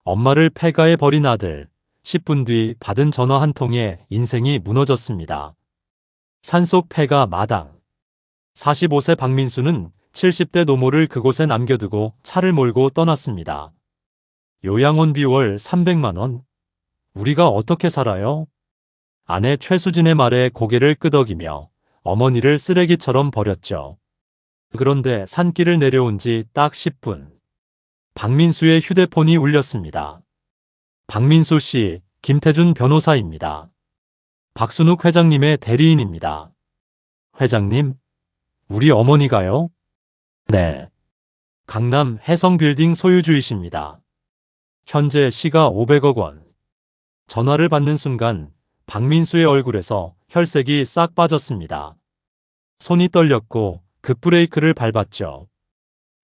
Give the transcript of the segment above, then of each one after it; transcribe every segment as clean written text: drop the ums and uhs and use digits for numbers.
엄마를 폐가에 버린 아들. 10분 뒤 받은 전화 한 통에 인생이 무너졌습니다. 산속 폐가 마당. 45세 박민수는 70대 노모를 그곳에 남겨두고 차를 몰고 떠났습니다. 요양원비 월 300만 원? 우리가 어떻게 살아요? 아내 최수진의 말에 고개를 끄덕이며 어머니를 쓰레기처럼 버렸죠. 그런데 산길을 내려온 지 딱 10분. 박민수의 휴대폰이 울렸습니다. 박민수 씨, 김태준 변호사입니다. 박순욱 회장님의 대리인입니다. 회장님, 우리 어머니가요? 네. 강남 해성빌딩 소유주이십니다. 현재 시가 500억 원. 전화를 받는 순간 박민수의 얼굴에서 혈색이 싹 빠졌습니다. 손이 떨렸고 급브레이크를 밟았죠.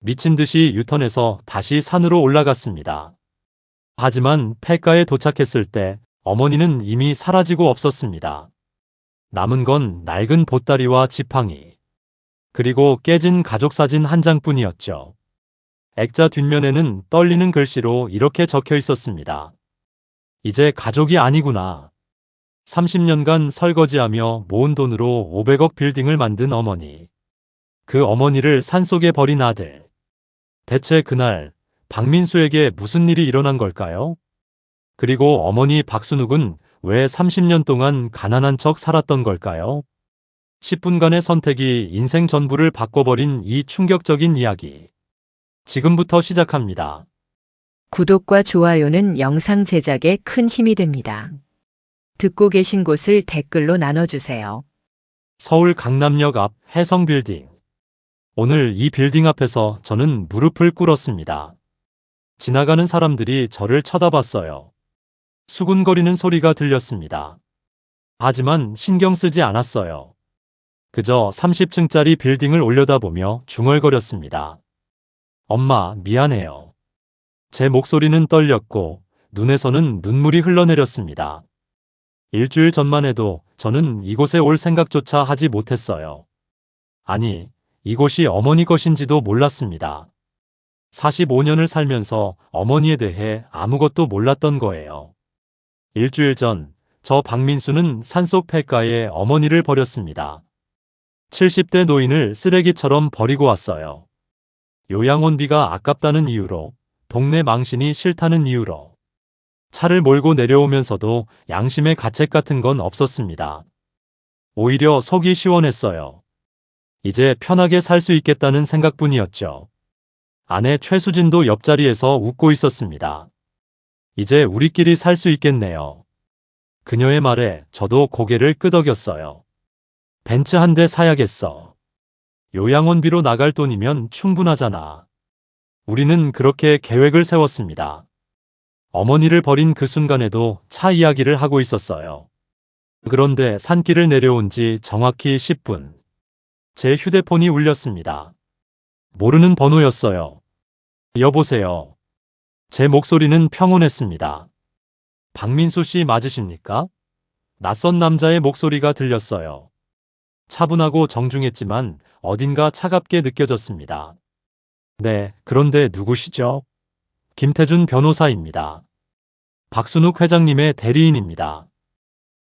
미친 듯이 유턴해서 다시 산으로 올라갔습니다. 하지만 폐가에 도착했을 때 어머니는 이미 사라지고 없었습니다. 남은 건 낡은 보따리와 지팡이, 그리고 깨진 가족 사진 한 장뿐이었죠. 액자 뒷면에는 떨리는 글씨로 이렇게 적혀 있었습니다. 이제 가족이 아니구나. 30년간 설거지하며 모은 돈으로 500억 빌딩을 만든 어머니. 그 어머니를 산속에 버린 아들. 대체 그날 박민수에게 무슨 일이 일어난 걸까요? 그리고 어머니 박순욱은 왜 30년 동안 가난한 척 살았던 걸까요? 10분간의 선택이 인생 전부를 바꿔버린 이 충격적인 이야기. 지금부터 시작합니다. 구독과 좋아요는 영상 제작에 큰 힘이 됩니다. 듣고 계신 곳을 댓글로 나눠주세요. 서울 강남역 앞 해성빌딩. 오늘 이 빌딩 앞에서 저는 무릎을 꿇었습니다. 지나가는 사람들이 저를 쳐다봤어요. 수군거리는 소리가 들렸습니다. 하지만 신경 쓰지 않았어요. 그저 30층짜리 빌딩을 올려다보며 중얼거렸습니다. 엄마, 미안해요. 제 목소리는 떨렸고 눈에서는 눈물이 흘러내렸습니다. 일주일 전만 해도 저는 이곳에 올 생각조차 하지 못했어요. 아니, 이곳이 어머니 것인지도 몰랐습니다. 45년을 살면서 어머니에 대해 아무것도 몰랐던 거예요. 일주일 전, 저 박민수는 산속 폐가에 어머니를 버렸습니다. 70대 노인을 쓰레기처럼 버리고 왔어요. 요양원비가 아깝다는 이유로, 동네 망신이 싫다는 이유로. 차를 몰고 내려오면서도 양심의 가책 같은 건 없었습니다. 오히려 속이 시원했어요. 이제 편하게 살 수 있겠다는 생각뿐이었죠. 아내 최수진도 옆자리에서 웃고 있었습니다. 이제 우리끼리 살 수 있겠네요. 그녀의 말에 저도 고개를 끄덕였어요. 벤츠 한 대 사야겠어. 요양원비로 나갈 돈이면 충분하잖아. 우리는 그렇게 계획을 세웠습니다. 어머니를 버린 그 순간에도 차 이야기를 하고 있었어요. 그런데 산길을 내려온 지 정확히 10분. 제 휴대폰이 울렸습니다. 모르는 번호였어요. 여보세요. 제 목소리는 평온했습니다. 박민수 씨 맞으십니까? 낯선 남자의 목소리가 들렸어요. 차분하고 정중했지만 어딘가 차갑게 느껴졌습니다. 네, 그런데 누구시죠? 김태준 변호사입니다. 박순욱 회장님의 대리인입니다.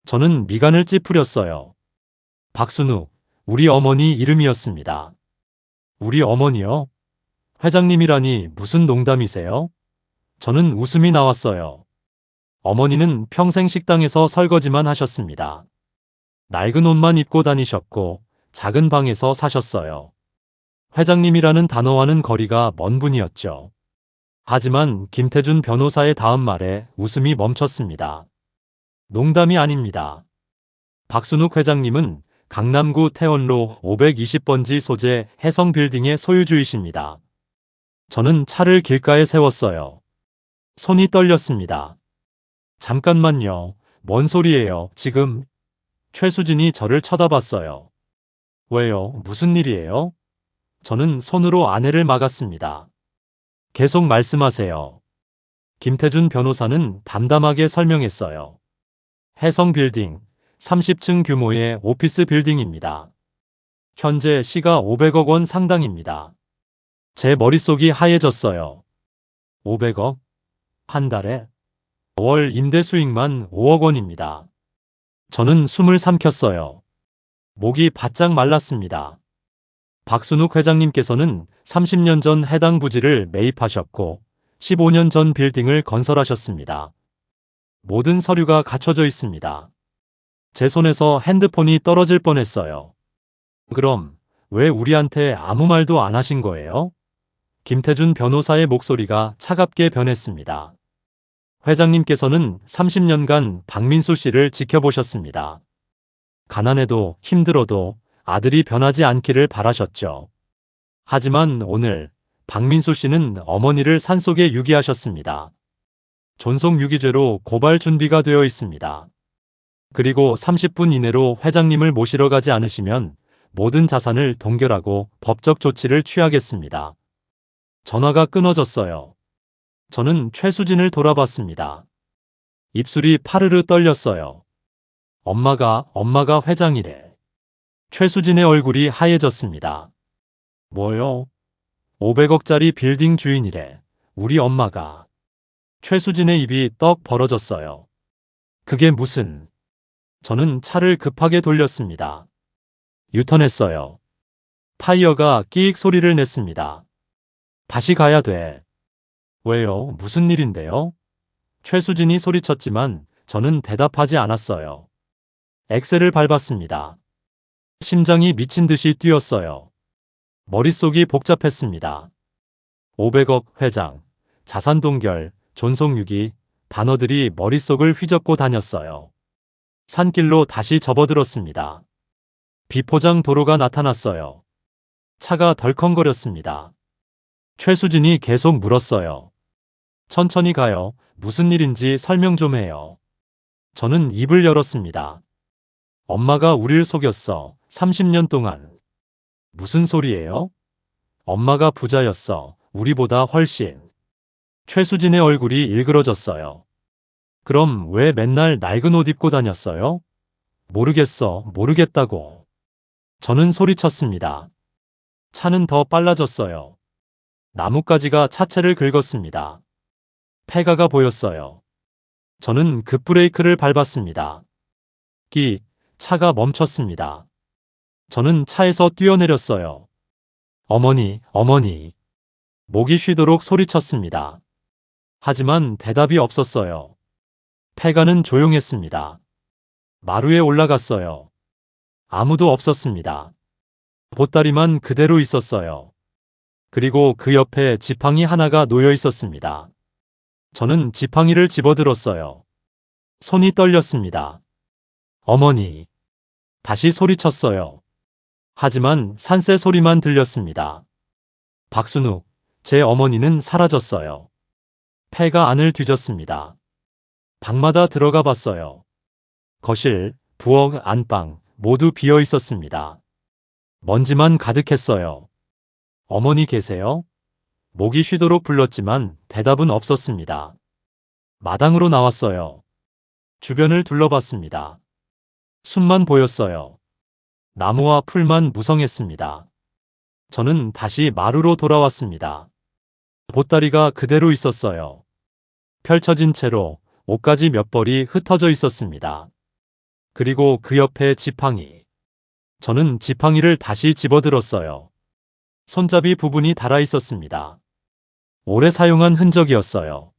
저는 미간을 찌푸렸어요. 박순욱, 우리 어머니 이름이었습니다. 우리 어머니요? 회장님이라니 무슨 농담이세요? 저는 웃음이 나왔어요. 어머니는 평생 식당에서 설거지만 하셨습니다. 낡은 옷만 입고 다니셨고 작은 방에서 사셨어요. 회장님이라는 단어와는 거리가 먼 분이었죠. 하지만 김태준 변호사의 다음 말에 웃음이 멈췄습니다. 농담이 아닙니다. 박순욱 회장님은 강남구 태원로 520번지 소재 해성빌딩의 소유주이십니다. 저는 차를 길가에 세웠어요. 손이 떨렸습니다. 잠깐만요. 뭔 소리예요, 지금? 최수진이 저를 쳐다봤어요. 왜요? 무슨 일이에요? 저는 손으로 아내를 막았습니다. 계속 말씀하세요. 김태준 변호사는 담담하게 설명했어요. 해성빌딩, 30층 규모의 오피스 빌딩입니다. 현재 시가 500억 원 상당입니다. 제 머릿속이 하얘졌어요. 500억? 한 달에 월 임대 수익만 5억 원입니다. 저는 숨을 삼켰어요. 목이 바짝 말랐습니다. 박순욱 회장님께서는 30년 전 해당 부지를 매입하셨고 15년 전 빌딩을 건설하셨습니다. 모든 서류가 갖춰져 있습니다. 제 손에서 핸드폰이 떨어질 뻔했어요. 그럼 왜 우리한테 아무 말도 안 하신 거예요? 김태준 변호사의 목소리가 차갑게 변했습니다. 회장님께서는 30년간 박민수 씨를 지켜보셨습니다. 가난해도 힘들어도 아들이 변하지 않기를 바라셨죠. 하지만 오늘 박민수 씨는 어머니를 산속에 유기하셨습니다. 존속 유기죄로 고발 준비가 되어 있습니다. 그리고 30분 이내로 회장님을 모시러 가지 않으시면 모든 자산을 동결하고 법적 조치를 취하겠습니다. 전화가 끊어졌어요. 저는 최수진을 돌아봤습니다. 입술이 파르르 떨렸어요. 엄마가 회장이래. 최수진의 얼굴이 하얘졌습니다. 뭐요? 500억짜리 빌딩 주인이래. 우리 엄마가. 최수진의 입이 떡 벌어졌어요. 그게 무슨... 저는 차를 급하게 돌렸습니다. 유턴했어요. 타이어가 끼익 소리를 냈습니다. 다시 가야 돼. 왜요? 무슨 일인데요? 최수진이 소리쳤지만 저는 대답하지 않았어요. 엑셀을 밟았습니다. 심장이 미친 듯이 뛰었어요. 머릿속이 복잡했습니다. 500억 회장, 자산 동결, 존속 유기, 단어들이 머릿속을 휘젓고 다녔어요. 산길로 다시 접어들었습니다. 비포장 도로가 나타났어요. 차가 덜컹거렸습니다. 최수진이 계속 물었어요. 천천히 가요. 무슨 일인지 설명 좀 해요. 저는 입을 열었습니다. 엄마가 우릴 속였어. 30년 동안. 무슨 소리예요? 엄마가 부자였어. 우리보다 훨씬. 최수진의 얼굴이 일그러졌어요. 그럼 왜 맨날 낡은 옷 입고 다녔어요? 모르겠어. 모르겠다고. 저는 소리쳤습니다. 차는 더 빨라졌어요. 나뭇가지가 차체를 긁었습니다. 폐가가 보였어요. 저는 급브레이크를 밟았습니다. 차가 멈췄습니다. 저는 차에서 뛰어내렸어요. 어머니. 목이 쉬도록 소리쳤습니다. 하지만 대답이 없었어요. 폐가는 조용했습니다. 마루에 올라갔어요. 아무도 없었습니다. 보따리만 그대로 있었어요. 그리고 그 옆에 지팡이 하나가 놓여 있었습니다. 저는 지팡이를 집어들었어요. 손이 떨렸습니다. 어머니. 다시 소리쳤어요. 하지만 산새 소리만 들렸습니다. 박순욱, 제 어머니는 사라졌어요. 폐가 안을 뒤졌습니다. 방마다 들어가 봤어요. 거실, 부엌, 안방 모두 비어 있었습니다. 먼지만 가득했어요. 어머니 계세요? 목이 쉬도록 불렀지만 대답은 없었습니다. 마당으로 나왔어요. 주변을 둘러봤습니다. 숲만 보였어요. 나무와 풀만 무성했습니다. 저는 다시 마루로 돌아왔습니다. 보따리가 그대로 있었어요. 펼쳐진 채로 옷가지 몇 벌이 흩어져 있었습니다. 그리고 그 옆에 지팡이. 저는 지팡이를 다시 집어들었어요. 손잡이 부분이 닳아 있었습니다. 오래 사용한 흔적이었어요.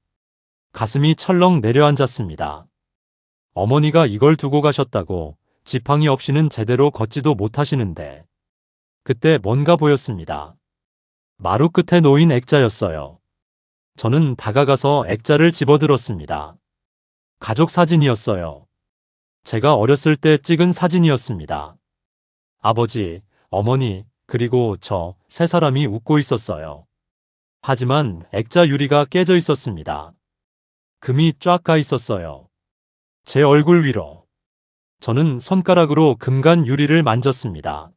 가슴이 철렁 내려앉았습니다. 어머니가 이걸 두고 가셨다고 지팡이 없이는 제대로 걷지도 못하시는데. 그때 뭔가 보였습니다. 마루 끝에 놓인 액자였어요. 저는 다가가서 액자를 집어들었습니다. 가족 사진이었어요. 제가 어렸을 때 찍은 사진이었습니다. 아버지, 어머니, 그리고 저 세 사람이 웃고 있었어요. 하지만 액자 유리가 깨져 있었습니다. 금이 쫙 가 있었어요. 제 얼굴 위로. 저는 손가락으로 금간 유리를 만졌습니다.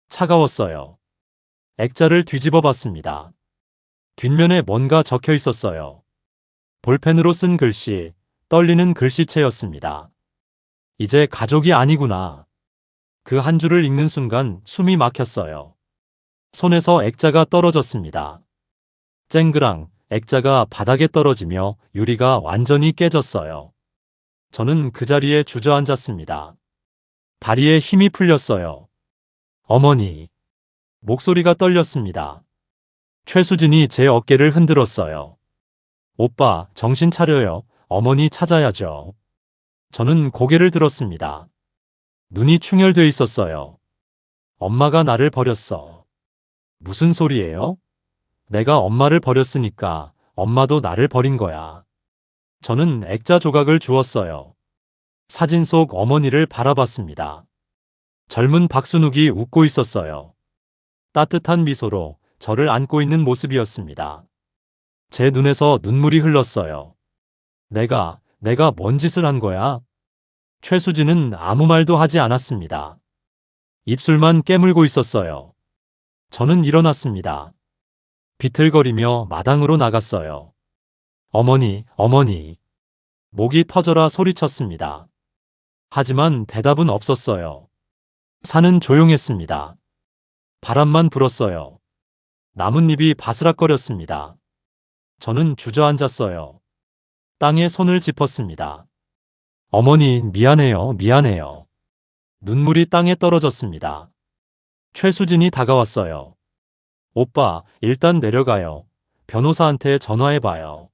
차가웠어요. 액자를 뒤집어 봤습니다. 뒷면에 뭔가 적혀 있었어요. 볼펜으로 쓴 글씨, 떨리는 글씨체였습니다. 이제 가족이 아니구나. 그 한 줄을 읽는 순간 숨이 막혔어요. 손에서 액자가 떨어졌습니다. 쨍그랑 액자가 바닥에 떨어지며 유리가 완전히 깨졌어요. 저는 그 자리에 주저앉았습니다. 다리에 힘이 풀렸어요. 어머니. 목소리가 떨렸습니다. 최수진이 제 어깨를 흔들었어요. 오빠, 정신 차려요. 어머니 찾아야죠. 저는 고개를 들었습니다. 눈이 충혈돼 있었어요. 엄마가 나를 버렸어. 무슨 소리예요? 내가 엄마를 버렸으니까 엄마도 나를 버린 거야. 저는 액자 조각을 주웠어요. 사진 속 어머니를 바라봤습니다. 젊은 박순욱이 웃고 있었어요. 따뜻한 미소로 저를 안고 있는 모습이었습니다. 제 눈에서 눈물이 흘렀어요. 내가 뭔 짓을 한 거야? 최수진은 아무 말도 하지 않았습니다. 입술만 깨물고 있었어요. 저는 일어났습니다. 비틀거리며 마당으로 나갔어요. 어머니, 어머니. 목이 터져라 소리쳤습니다. 하지만 대답은 없었어요. 산은 조용했습니다. 바람만 불었어요. 나뭇잎이 바스락거렸습니다. 저는 주저앉았어요. 땅에 손을 짚었습니다. 어머니, 미안해요, 미안해요. 눈물이 땅에 떨어졌습니다. 최수진이 다가왔어요. 오빠, 일단 내려가요. 변호사한테 전화해봐요.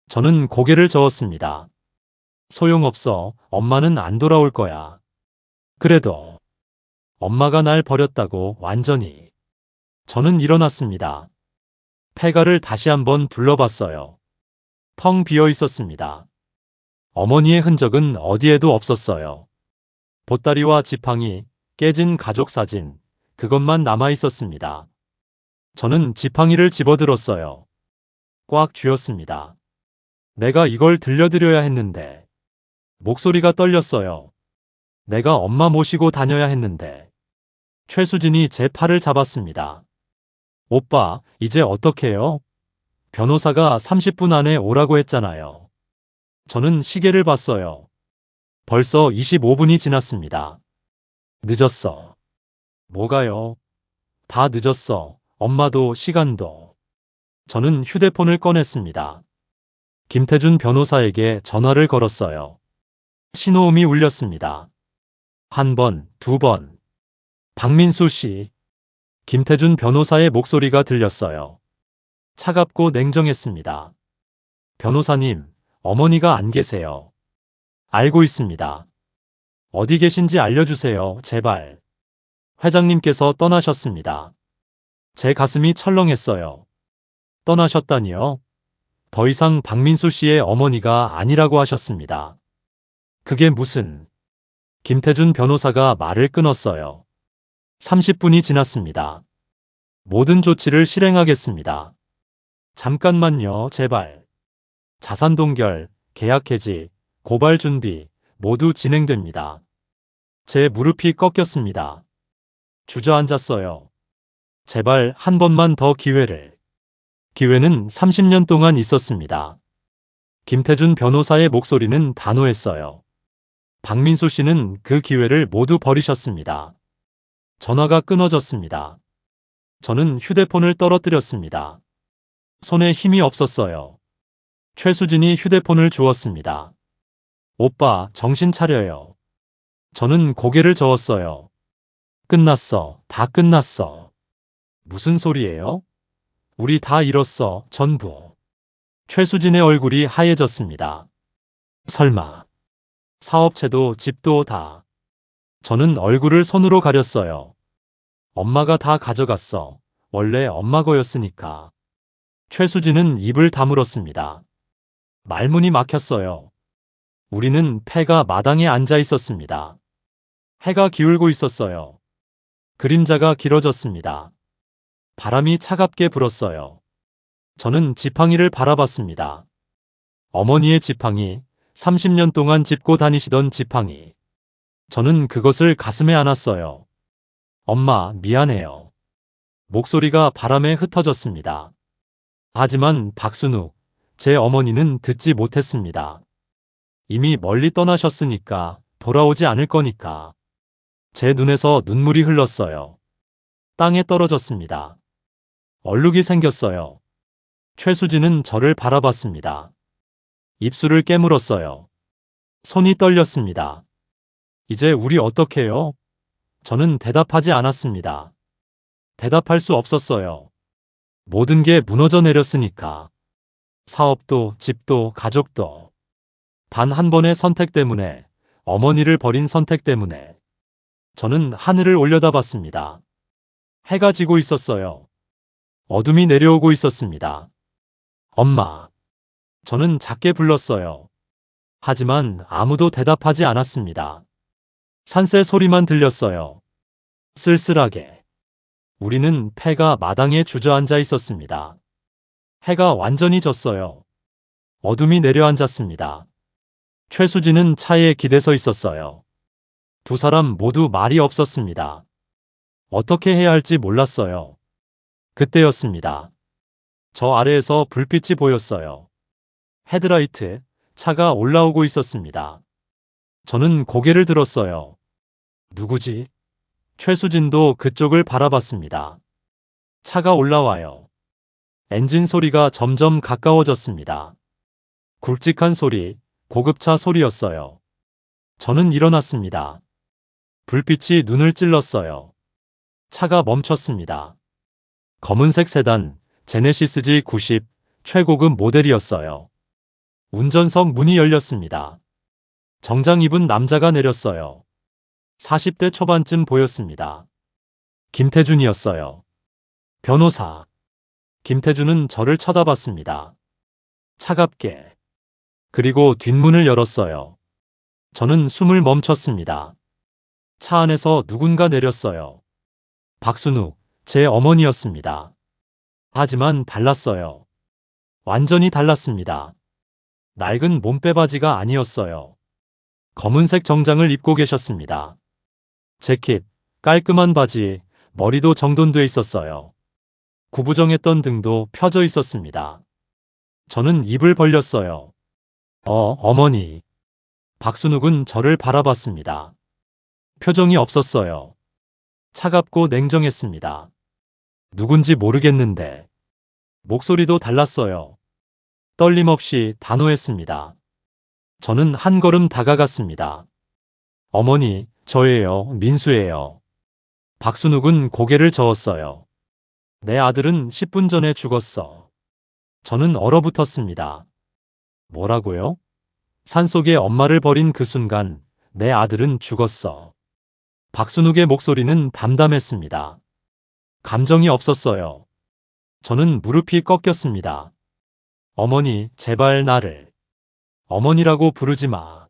저는 고개를 저었습니다. 소용없어. 엄마는 안 돌아올 거야. 그래도 엄마가 날 버렸다고 완전히. 저는 일어났습니다. 폐가를 다시 한번 둘러봤어요. 텅 비어 있었습니다. 어머니의 흔적은 어디에도 없었어요. 보따리와 지팡이, 깨진 가족 사진, 그것만 남아 있었습니다. 저는 지팡이를 집어들었어요. 꽉 쥐었습니다. 내가 이걸 들려드려야 했는데. 목소리가 떨렸어요. 내가 엄마 모시고 다녀야 했는데. 최수진이 제 팔을 잡았습니다. 오빠, 이제 어떡해요? 변호사가 30분 안에 오라고 했잖아요. 저는 시계를 봤어요. 벌써 25분이 지났습니다. 늦었어. 뭐가요? 다 늦었어. 엄마도 시간도. 저는 휴대폰을 꺼냈습니다. 김태준 변호사에게 전화를 걸었어요. 신호음이 울렸습니다. 한 번, 두 번. 박민수 씨. 김태준 변호사의 목소리가 들렸어요. 차갑고 냉정했습니다. 변호사님, 어머니가 안 계세요. 알고 있습니다. 어디 계신지 알려주세요, 제발. 회장님께서 떠나셨습니다. 제 가슴이 철렁했어요. 떠나셨다니요? 더 이상 박민수 씨의 어머니가 아니라고 하셨습니다. 그게 무슨... 김태준 변호사가 말을 끊었어요. 30분이 지났습니다. 모든 조치를 실행하겠습니다. 잠깐만요, 제발. 자산 동결, 계약 해지, 고발 준비 모두 진행됩니다. 제 무릎이 꺾였습니다. 주저앉았어요. 제발 한 번만 더 기회를. 기회는 30년 동안 있었습니다. 김태준 변호사의 목소리는 단호했어요. 박민수 씨는 그 기회를 모두 버리셨습니다. 전화가 끊어졌습니다. 저는 휴대폰을 떨어뜨렸습니다. 손에 힘이 없었어요. 최수진이 휴대폰을 주었습니다. 오빠, 정신 차려요. 저는 고개를 저었어요. 끝났어. 다 끝났어. 무슨 소리예요? 우리 다 잃었어. 전부. 최수진의 얼굴이 하얘졌습니다. 설마. 사업체도 집도 다. 저는 얼굴을 손으로 가렸어요. 엄마가 다 가져갔어. 원래 엄마 거였으니까. 최수진은 입을 다물었습니다. 말문이 막혔어요. 우리는 폐가 마당에 앉아 있었습니다. 해가 기울고 있었어요. 그림자가 길어졌습니다. 바람이 차갑게 불었어요. 저는 지팡이를 바라봤습니다. 어머니의 지팡이, 30년 동안 짚고 다니시던 지팡이. 저는 그것을 가슴에 안았어요. 엄마, 미안해요. 목소리가 바람에 흩어졌습니다. 하지만 박순욱, 제 어머니는 듣지 못했습니다. 이미 멀리 떠나셨으니까 돌아오지 않을 거니까. 제 눈에서 눈물이 흘렀어요. 땅에 떨어졌습니다. 얼룩이 생겼어요. 최수진은 저를 바라봤습니다. 입술을 깨물었어요. 손이 떨렸습니다. 이제 우리 어떡해요? 저는 대답하지 않았습니다. 대답할 수 없었어요. 모든 게 무너져 내렸으니까. 사업도, 집도, 가족도. 단 한 번의 선택 때문에, 어머니를 버린 선택 때문에. 저는 하늘을 올려다봤습니다. 해가 지고 있었어요. 어둠이 내려오고 있었습니다. 엄마. 저는 작게 불렀어요. 하지만 아무도 대답하지 않았습니다. 산새 소리만 들렸어요. 쓸쓸하게. 우리는 폐가 마당에 주저앉아 있었습니다. 해가 완전히 졌어요. 어둠이 내려앉았습니다. 최수진은 차에 기대서 있었어요. 두 사람 모두 말이 없었습니다. 어떻게 해야 할지 몰랐어요. 그때였습니다. 저 아래에서 불빛이 보였어요. 헤드라이트, 차가 올라오고 있었습니다. 저는 고개를 들었어요. 누구지? 최수진도 그쪽을 바라봤습니다. 차가 올라와요. 엔진 소리가 점점 가까워졌습니다. 굵직한 소리, 고급차 소리였어요. 저는 일어났습니다. 불빛이 눈을 찔렀어요. 차가 멈췄습니다. 검은색 세단, 제네시스 G90, 최고급 모델이었어요. 운전석 문이 열렸습니다. 정장 입은 남자가 내렸어요. 40대 초반쯤 보였습니다. 김태준이었어요. 변호사. 김태준은 저를 쳐다봤습니다. 차갑게. 그리고 뒷문을 열었어요. 저는 숨을 멈췄습니다. 차 안에서 누군가 내렸어요. 박순욱, 제 어머니였습니다. 하지만 달랐어요. 완전히 달랐습니다. 낡은 몸빼바지가 아니었어요. 검은색 정장을 입고 계셨습니다. 재킷, 깔끔한 바지, 머리도 정돈돼 있었어요. 구부정했던 등도 펴져 있었습니다. 저는 입을 벌렸어요. 어머니. 박순욱은 저를 바라봤습니다. 표정이 없었어요. 차갑고 냉정했습니다. 누군지 모르겠는데. 목소리도 달랐어요. 떨림 없이 단호했습니다. 저는 한 걸음 다가갔습니다. 어머니, 저예요, 민수예요. 박순욱은 고개를 저었어요. 내 아들은 10분 전에 죽었어. 저는 얼어붙었습니다. 뭐라고요? 산속에 엄마를 버린 그 순간 내 아들은 죽었어. 박순욱의 목소리는 담담했습니다. 감정이 없었어요. 저는 무릎이 꺾였습니다. 어머니, 제발 나를 어머니라고 부르지 마.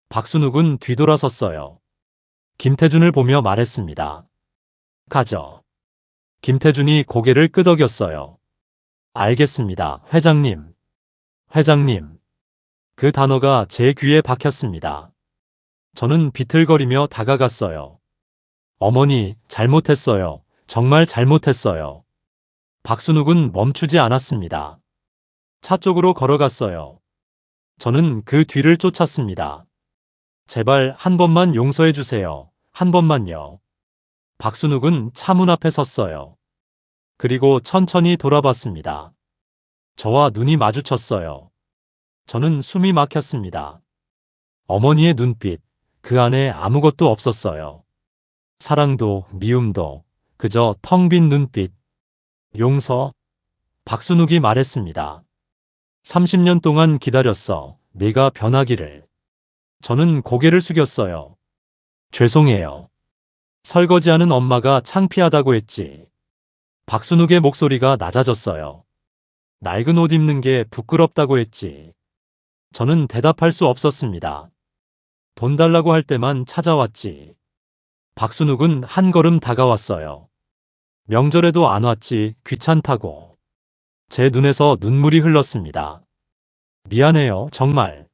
박순욱은 뒤돌아섰어요. 김태준을 보며 말했습니다. 가져. 김태준이 고개를 끄덕였어요. 알겠습니다, 회장님. 회장님. 그 단어가 제 귀에 박혔습니다. 저는 비틀거리며 다가갔어요. 어머니, 잘못했어요. 정말 잘못했어요. 박순욱은 멈추지 않았습니다. 차 쪽으로 걸어갔어요. 저는 그 뒤를 쫓았습니다. 제발 한 번만 용서해 주세요. 한 번만요. 박순욱은 차 문 앞에 섰어요. 그리고 천천히 돌아봤습니다. 저와 눈이 마주쳤어요. 저는 숨이 막혔습니다. 어머니의 눈빛, 그 안에 아무것도 없었어요. 사랑도 미움도 그저 텅 빈 눈빛. 용서? 박순욱이 말했습니다. 30년 동안 기다렸어. 네가 변하기를. 저는 고개를 숙였어요. 죄송해요. 설거지하는 엄마가 창피하다고 했지. 박순욱의 목소리가 낮아졌어요. 낡은 옷 입는 게 부끄럽다고 했지. 저는 대답할 수 없었습니다. 돈 달라고 할 때만 찾아왔지. 박순욱은 한 걸음 다가왔어요. 명절에도 안 왔지, 귀찮다고. 제 눈에서 눈물이 흘렀습니다. 미안해요, 정말.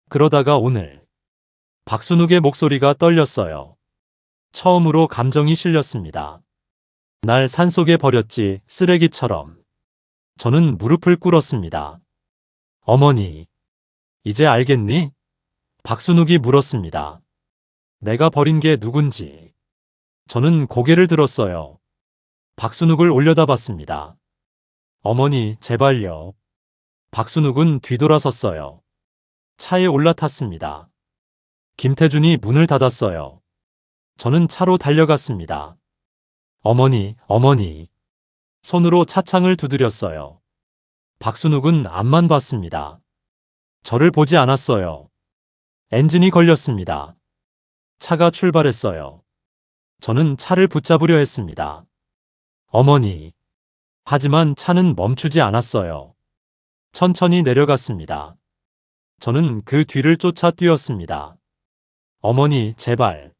그러다가 오늘. 박순욱의 목소리가 떨렸어요. 처음으로 감정이 실렸습니다. 날 산속에 버렸지, 쓰레기처럼. 저는 무릎을 꿇었습니다. 어머니, 이제 알겠니? 박순욱이 물었습니다. 내가 버린 게 누군지. 저는 고개를 들었어요. 박순욱을 올려다봤습니다. 어머니, 제발요. 박순욱은 뒤돌아섰어요. 차에 올라탔습니다. 김태준이 문을 닫았어요. 저는 차로 달려갔습니다. 어머니, 어머니. 손으로 차창을 두드렸어요. 박순욱은 앞만 봤습니다. 저를 보지 않았어요. 엔진이 걸렸습니다. 차가 출발했어요. 저는 차를 붙잡으려 했습니다. 어머니. 하지만 차는 멈추지 않았어요. 천천히 내려갔습니다. 저는 그 뒤를 쫓아 뛰었습니다. 어머니, 제발.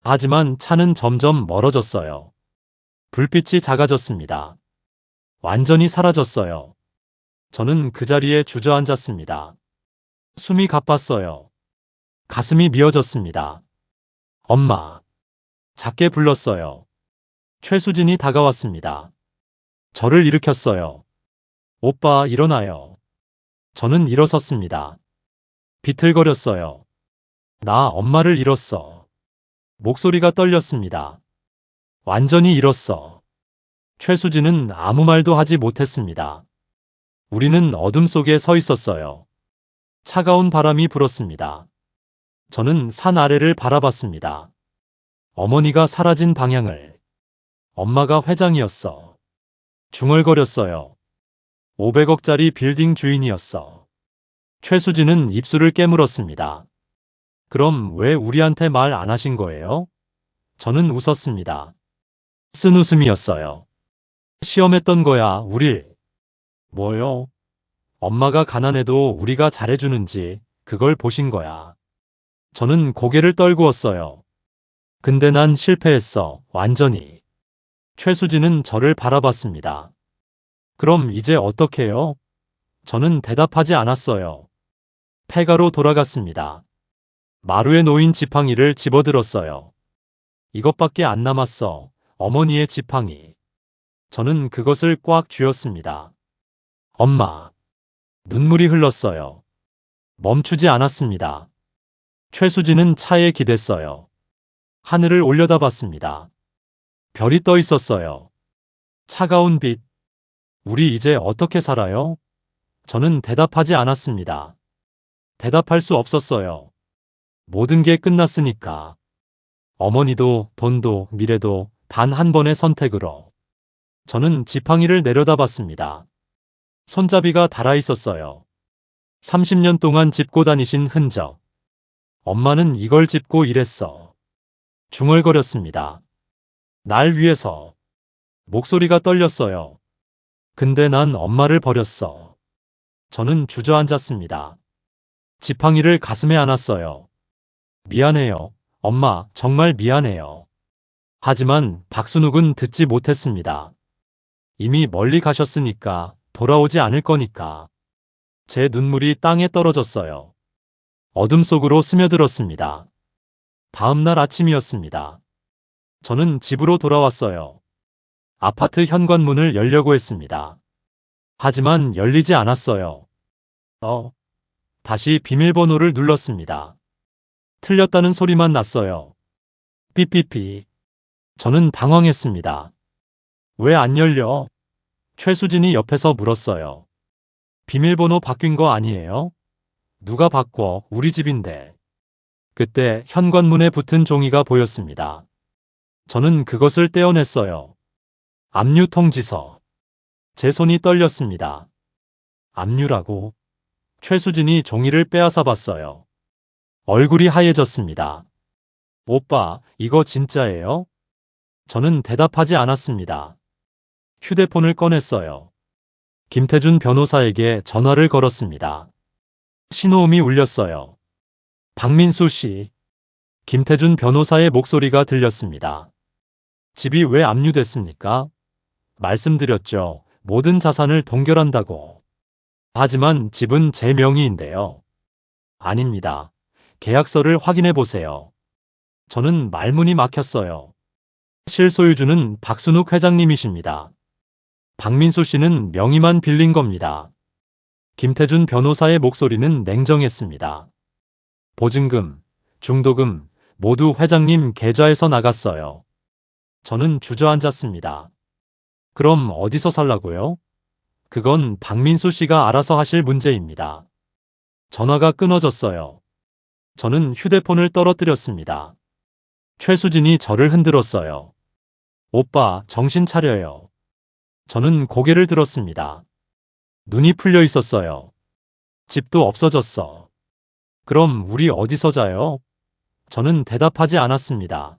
하지만 차는 점점 멀어졌어요. 불빛이 작아졌습니다. 완전히 사라졌어요. 저는 그 자리에 주저앉았습니다. 숨이 가빴어요. 가슴이 미어졌습니다. 엄마. 작게 불렀어요. 최수진이 다가왔습니다. 저를 일으켰어요. 오빠, 일어나요. 저는 일어섰습니다. 비틀거렸어요. 나 엄마를 잃었어. 목소리가 떨렸습니다. 완전히 잃었어. 최수진은 아무 말도 하지 못했습니다. 우리는 어둠 속에 서 있었어요. 차가운 바람이 불었습니다. 저는 산 아래를 바라봤습니다. 어머니가 사라진 방향을. 엄마가 회장이었어. 중얼거렸어요. 500억짜리 빌딩 주인이었어. 최수진은 입술을 깨물었습니다. 그럼 왜 우리한테 말 안 하신 거예요? 저는 웃었습니다. 쓴 웃음이었어요. 시험했던 거야, 우릴. 뭐요? 엄마가 가난해도 우리가 잘해주는지 그걸 보신 거야. 저는 고개를 떨구었어요. 근데 난 실패했어, 완전히. 최수진은 저를 바라봤습니다. 그럼 이제 어떡해요? 저는 대답하지 않았어요. 폐가로 돌아갔습니다. 마루에 놓인 지팡이를 집어들었어요. 이것밖에 안 남았어, 어머니의 지팡이. 저는 그것을 꽉 쥐었습니다. 엄마. 눈물이 흘렀어요. 멈추지 않았습니다. 최수진은 차에 기댔어요. 하늘을 올려다봤습니다. 별이 떠 있었어요. 차가운 빛. 우리 이제 어떻게 살아요? 저는 대답하지 않았습니다. 대답할 수 없었어요. 모든 게 끝났으니까. 어머니도, 돈도, 미래도 단 한 번의 선택으로. 저는 지팡이를 내려다봤습니다. 손잡이가 닳아 있었어요. 30년 동안 짚고 다니신 흔적. 엄마는 이걸 짚고 일했어. 중얼거렸습니다. 날 위해서. 목소리가 떨렸어요. 근데 난 엄마를 버렸어. 저는 주저앉았습니다. 지팡이를 가슴에 안았어요. 미안해요. 엄마, 정말 미안해요. 하지만 박순욱은 듣지 못했습니다. 이미 멀리 가셨으니까 돌아오지 않을 거니까. 제 눈물이 땅에 떨어졌어요. 어둠 속으로 스며들었습니다. 다음 날 아침이었습니다. 저는 집으로 돌아왔어요. 아파트 현관문을 열려고 했습니다. 하지만 열리지 않았어요. 다시 비밀번호를 눌렀습니다. 틀렸다는 소리만 났어요. 삐삐삐. 저는 당황했습니다. 왜 안 열려? 최수진이 옆에서 물었어요. 비밀번호 바뀐 거 아니에요? 누가 바꿔, 우리 집인데. 그때 현관문에 붙은 종이가 보였습니다. 저는 그것을 떼어냈어요. 압류 통지서. 제 손이 떨렸습니다. 압류라고? 최수진이 종이를 빼앗아 봤어요. 얼굴이 하얘졌습니다. 오빠, 이거 진짜예요? 저는 대답하지 않았습니다. 휴대폰을 꺼냈어요. 김태준 변호사에게 전화를 걸었습니다. 신호음이 울렸어요. 박민수 씨. 김태준 변호사의 목소리가 들렸습니다. 집이 왜 압류됐습니까? 말씀드렸죠. 모든 자산을 동결한다고. 하지만 집은 제 명의인데요. 아닙니다. 계약서를 확인해 보세요. 저는 말문이 막혔어요. 실소유주는 박순욱 회장님이십니다. 박민수 씨는 명의만 빌린 겁니다. 김태준 변호사의 목소리는 냉정했습니다. 보증금, 중도금 모두 회장님 계좌에서 나갔어요. 저는 주저앉았습니다. 그럼 어디서 살라고요? 그건 박민수 씨가 알아서 하실 문제입니다. 전화가 끊어졌어요. 저는 휴대폰을 떨어뜨렸습니다. 최수진이 저를 흔들었어요. 오빠, 정신 차려요. 저는 고개를 들었습니다. 눈이 풀려 있었어요. 집도 없어졌어. 그럼 우리 어디서 자요? 저는 대답하지 않았습니다.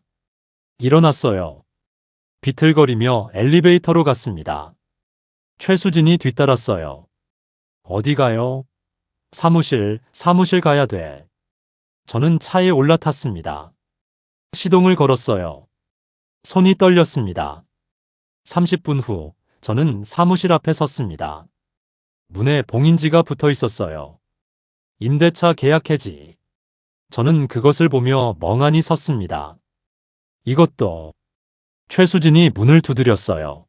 일어났어요. 비틀거리며 엘리베이터로 갔습니다. 최수진이 뒤따랐어요. 어디 가요? 사무실 가야 돼. 저는 차에 올라탔습니다. 시동을 걸었어요. 손이 떨렸습니다. 30분 후, 저는 사무실 앞에 섰습니다. 문에 봉인지가 붙어 있었어요. 임대차 계약 해지. 저는 그것을 보며 멍하니 섰습니다. 이것도. 최수진이 문을 두드렸어요.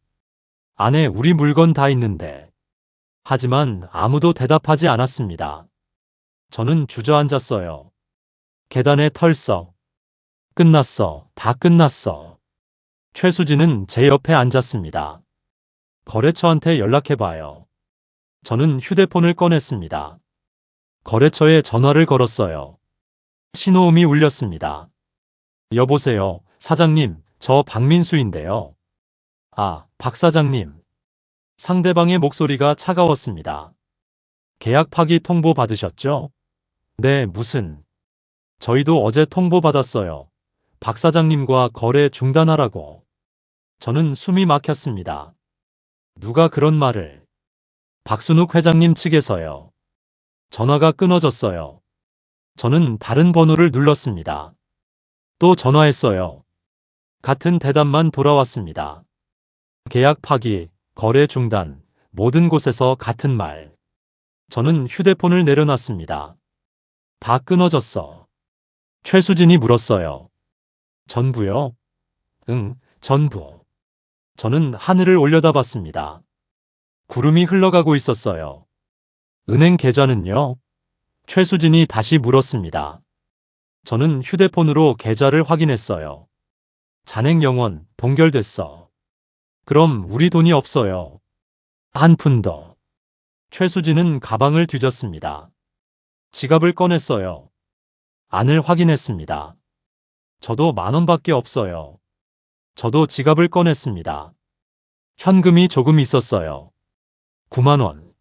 안에 우리 물건 다 있는데. 하지만 아무도 대답하지 않았습니다. 저는 주저앉았어요. 계단에 털썩. 끝났어. 다 끝났어. 최수진은 제 옆에 앉았습니다. 거래처한테 연락해봐요. 저는 휴대폰을 꺼냈습니다. 거래처에 전화를 걸었어요. 신호음이 울렸습니다. 여보세요, 사장님, 저 박민수인데요. 아, 박 사장님. 상대방의 목소리가 차가웠습니다. 계약 파기 통보 받으셨죠? 네, 무슨. 저희도 어제 통보 받았어요. 박 사장님과 거래 중단하라고. 저는 숨이 막혔습니다. 누가 그런 말을. 박순욱 회장님 측에서요. 전화가 끊어졌어요. 저는 다른 번호를 눌렀습니다. 또 전화했어요. 같은 대답만 돌아왔습니다. 계약 파기, 거래 중단, 모든 곳에서 같은 말. 저는 휴대폰을 내려놨습니다. 다 끊어졌어. 최수진이 물었어요. 전부요? 응, 전부. 저는 하늘을 올려다봤습니다. 구름이 흘러가고 있었어요. 은행 계좌는요? 최수진이 다시 물었습니다. 저는 휴대폰으로 계좌를 확인했어요. 잔액 영원 동결됐어. 그럼 우리 돈이 없어요. 한 푼 더. 최수진은 가방을 뒤졌습니다. 지갑을 꺼냈어요. 안을 확인했습니다. 저도 10,000원밖에 없어요. 저도 지갑을 꺼냈습니다. 현금이 조금 있었어요. 90,000원.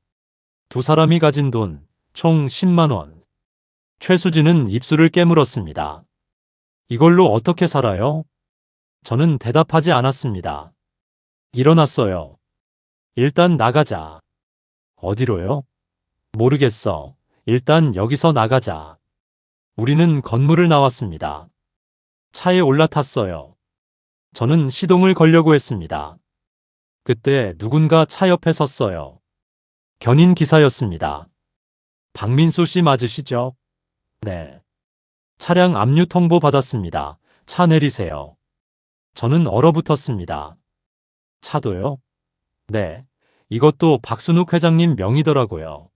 두 사람이 가진 돈, 총 100,000원. 최수진은 입술을 깨물었습니다. 이걸로 어떻게 살아요? 저는 대답하지 않았습니다. 일어났어요. 일단 나가자. 어디로요? 모르겠어. 일단 여기서 나가자. 우리는 건물을 나왔습니다. 차에 올라탔어요. 저는 시동을 걸려고 했습니다. 그때 누군가 차 옆에 섰어요. 견인 기사였습니다. 박민수 씨 맞으시죠? 네. 차량 압류 통보 받았습니다. 차 내리세요. 저는 얼어붙었습니다. 차도요? 네. 이것도 박순욱 회장님 명의더라고요.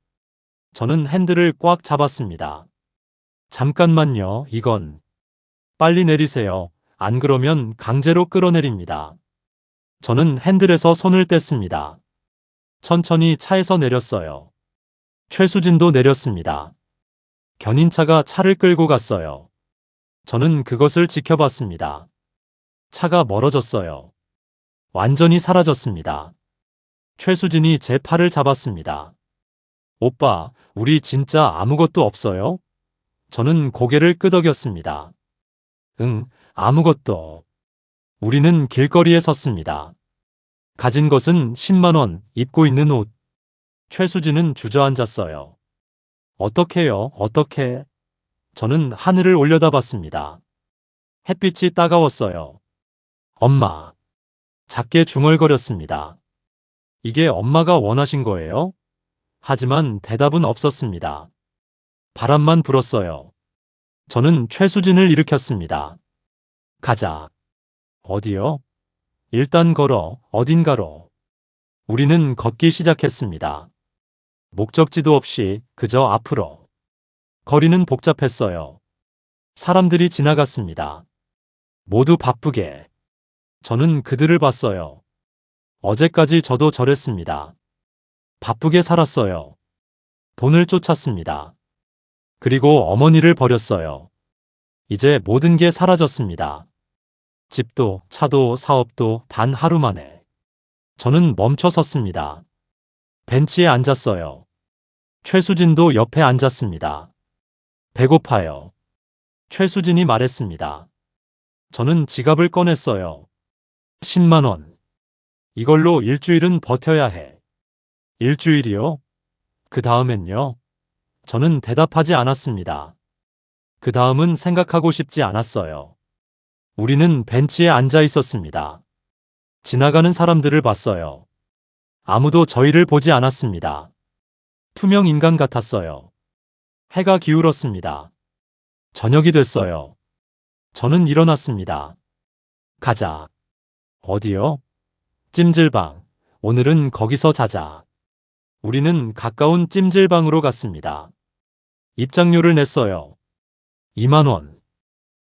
저는 핸들을 꽉 잡았습니다. 잠깐만요, 이건. 빨리 내리세요. 안 그러면 강제로 끌어내립니다. 저는 핸들에서 손을 뗐습니다. 천천히 차에서 내렸어요. 최수진도 내렸습니다. 견인차가 차를 끌고 갔어요. 저는 그것을 지켜봤습니다. 차가 멀어졌어요. 완전히 사라졌습니다. 최수진이 제 팔을 잡았습니다. 오빠, 우리 진짜 아무것도 없어요? 저는 고개를 끄덕였습니다. 응, 아무것도. 우리는 길거리에 섰습니다. 가진 것은 100,000원, 입고 있는 옷. 최수진은 주저앉았어요. 어떡해요, 어떡해. 저는 하늘을 올려다봤습니다. 햇빛이 따가웠어요. 엄마. 작게 중얼거렸습니다. 이게 엄마가 원하신 거예요? 하지만 대답은 없었습니다. 바람만 불었어요. 저는 최수진을 일으켰습니다. 가자. 어디요? 일단 걸어, 어딘가로. 우리는 걷기 시작했습니다. 목적지도 없이 그저 앞으로. 거리는 복잡했어요. 사람들이 지나갔습니다. 모두 바쁘게. 저는 그들을 봤어요. 어제까지 저도 저랬습니다. 바쁘게 살았어요. 돈을 쫓았습니다. 그리고 어머니를 버렸어요. 이제 모든 게 사라졌습니다. 집도, 차도, 사업도 단 하루 만에. 저는 멈춰 섰습니다. 벤치에 앉았어요. 최수진도 옆에 앉았습니다. 배고파요. 최수진이 말했습니다. 저는 지갑을 꺼냈어요. 10만 원. 이걸로 일주일은 버텨야 해. 일주일이요? 그 다음엔요? 저는 대답하지 않았습니다. 그 다음은 생각하고 싶지 않았어요. 우리는 벤치에 앉아 있었습니다. 지나가는 사람들을 봤어요. 아무도 저희를 보지 않았습니다. 투명 인간 같았어요. 해가 기울었습니다. 저녁이 됐어요. 저는 일어났습니다. 가자. 어디요? 찜질방. 오늘은 거기서 자자. 우리는 가까운 찜질방으로 갔습니다. 입장료를 냈어요. 2만 원.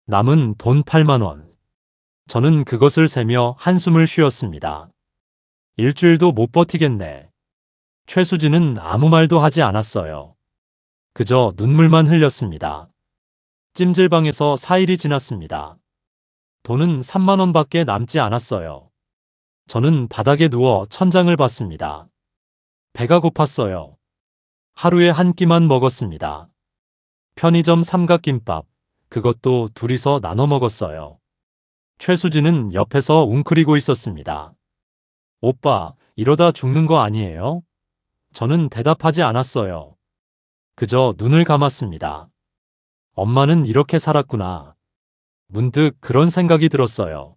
남은 돈 8만 원. 저는 그것을 세며 한숨을 쉬었습니다. 일주일도 못 버티겠네. 최수진은 아무 말도 하지 않았어요. 그저 눈물만 흘렸습니다. 찜질방에서 4일이 지났습니다. 돈은 3만 원밖에 남지 않았어요. 저는 바닥에 누워 천장을 봤습니다. 배가 고팠어요. 하루에 한 끼만 먹었습니다. 편의점 삼각김밥, 그것도 둘이서 나눠 먹었어요. 최수진은 옆에서 웅크리고 있었습니다. 오빠, 이러다 죽는 거 아니에요? 저는 대답하지 않았어요. 그저 눈을 감았습니다. 엄마는 이렇게 살았구나. 문득 그런 생각이 들었어요.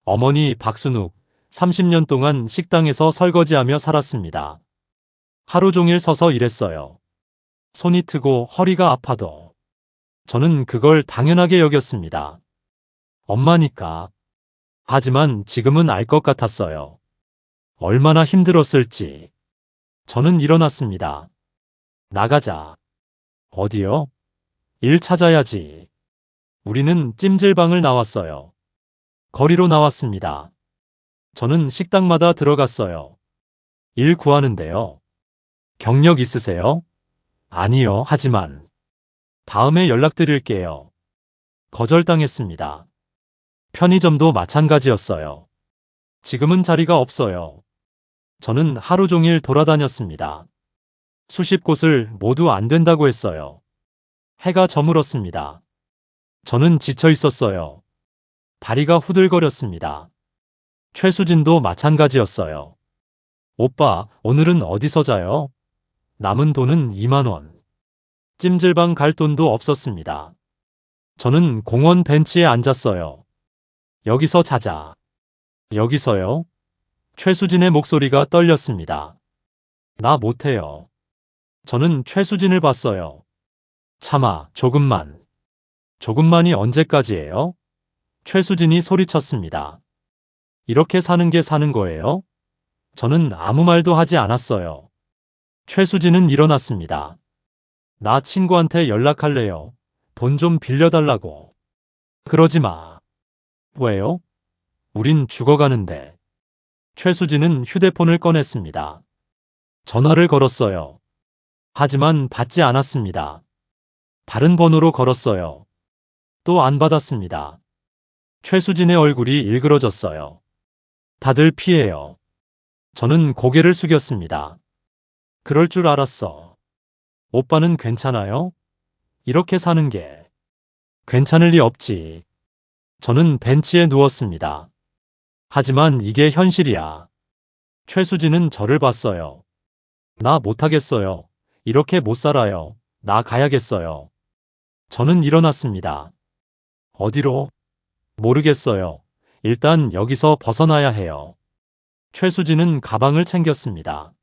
어머니 박순욱, 30년 동안 식당에서 설거지하며 살았습니다. 하루 종일 서서 일했어요. 손이 트고 허리가 아파도. 저는 그걸 당연하게 여겼습니다. 엄마니까. 하지만 지금은 알 것 같았어요. 얼마나 힘들었을지. 저는 일어났습니다. 나가자. 어디요? 일 찾아야지. 우리는 찜질방을 나왔어요. 거리로 나왔습니다. 저는 식당마다 들어갔어요. 일 구하는데요. 경력 있으세요? 아니요, 하지만. 다음에 연락드릴게요. 거절당했습니다. 편의점도 마찬가지였어요. 지금은 자리가 없어요. 저는 하루 종일 돌아다녔습니다. 수십 곳을 모두 안 된다고 했어요. 해가 저물었습니다. 저는 지쳐 있었어요. 다리가 후들거렸습니다. 최수진도 마찬가지였어요. 오빠, 오늘은 어디서 자요? 남은 돈은 2만 원. 찜질방 갈 돈도 없었습니다. 저는 공원 벤치에 앉았어요. 여기서 자자. 여기서요? 최수진의 목소리가 떨렸습니다. 나 못해요. 저는 최수진을 봤어요. 참아, 조금만. 조금만이 언제까지예요? 최수진이 소리쳤습니다. 이렇게 사는 게 사는 거예요? 저는 아무 말도 하지 않았어요. 최수진은 일어났습니다. 나 친구한테 연락할래요. 돈 좀 빌려달라고. 그러지 마. 왜요? 우린 죽어가는데. 최수진은 휴대폰을 꺼냈습니다. 전화를 걸었어요. 하지만 받지 않았습니다. 다른 번호로 걸었어요. 또 안 받았습니다. 최수진의 얼굴이 일그러졌어요. 다들 피해요. 저는 고개를 숙였습니다. 그럴 줄 알았어. 오빠는 괜찮아요? 이렇게 사는 게 괜찮을 리 없지. 저는 벤치에 누웠습니다. 하지만 이게 현실이야. 최수진은 저를 봤어요. 나 못하겠어요. 이렇게 못 살아요. 나 가야겠어요. 저는 일어났습니다. 어디로? 모르겠어요. 일단 여기서 벗어나야 해요. 최수진은 가방을 챙겼습니다.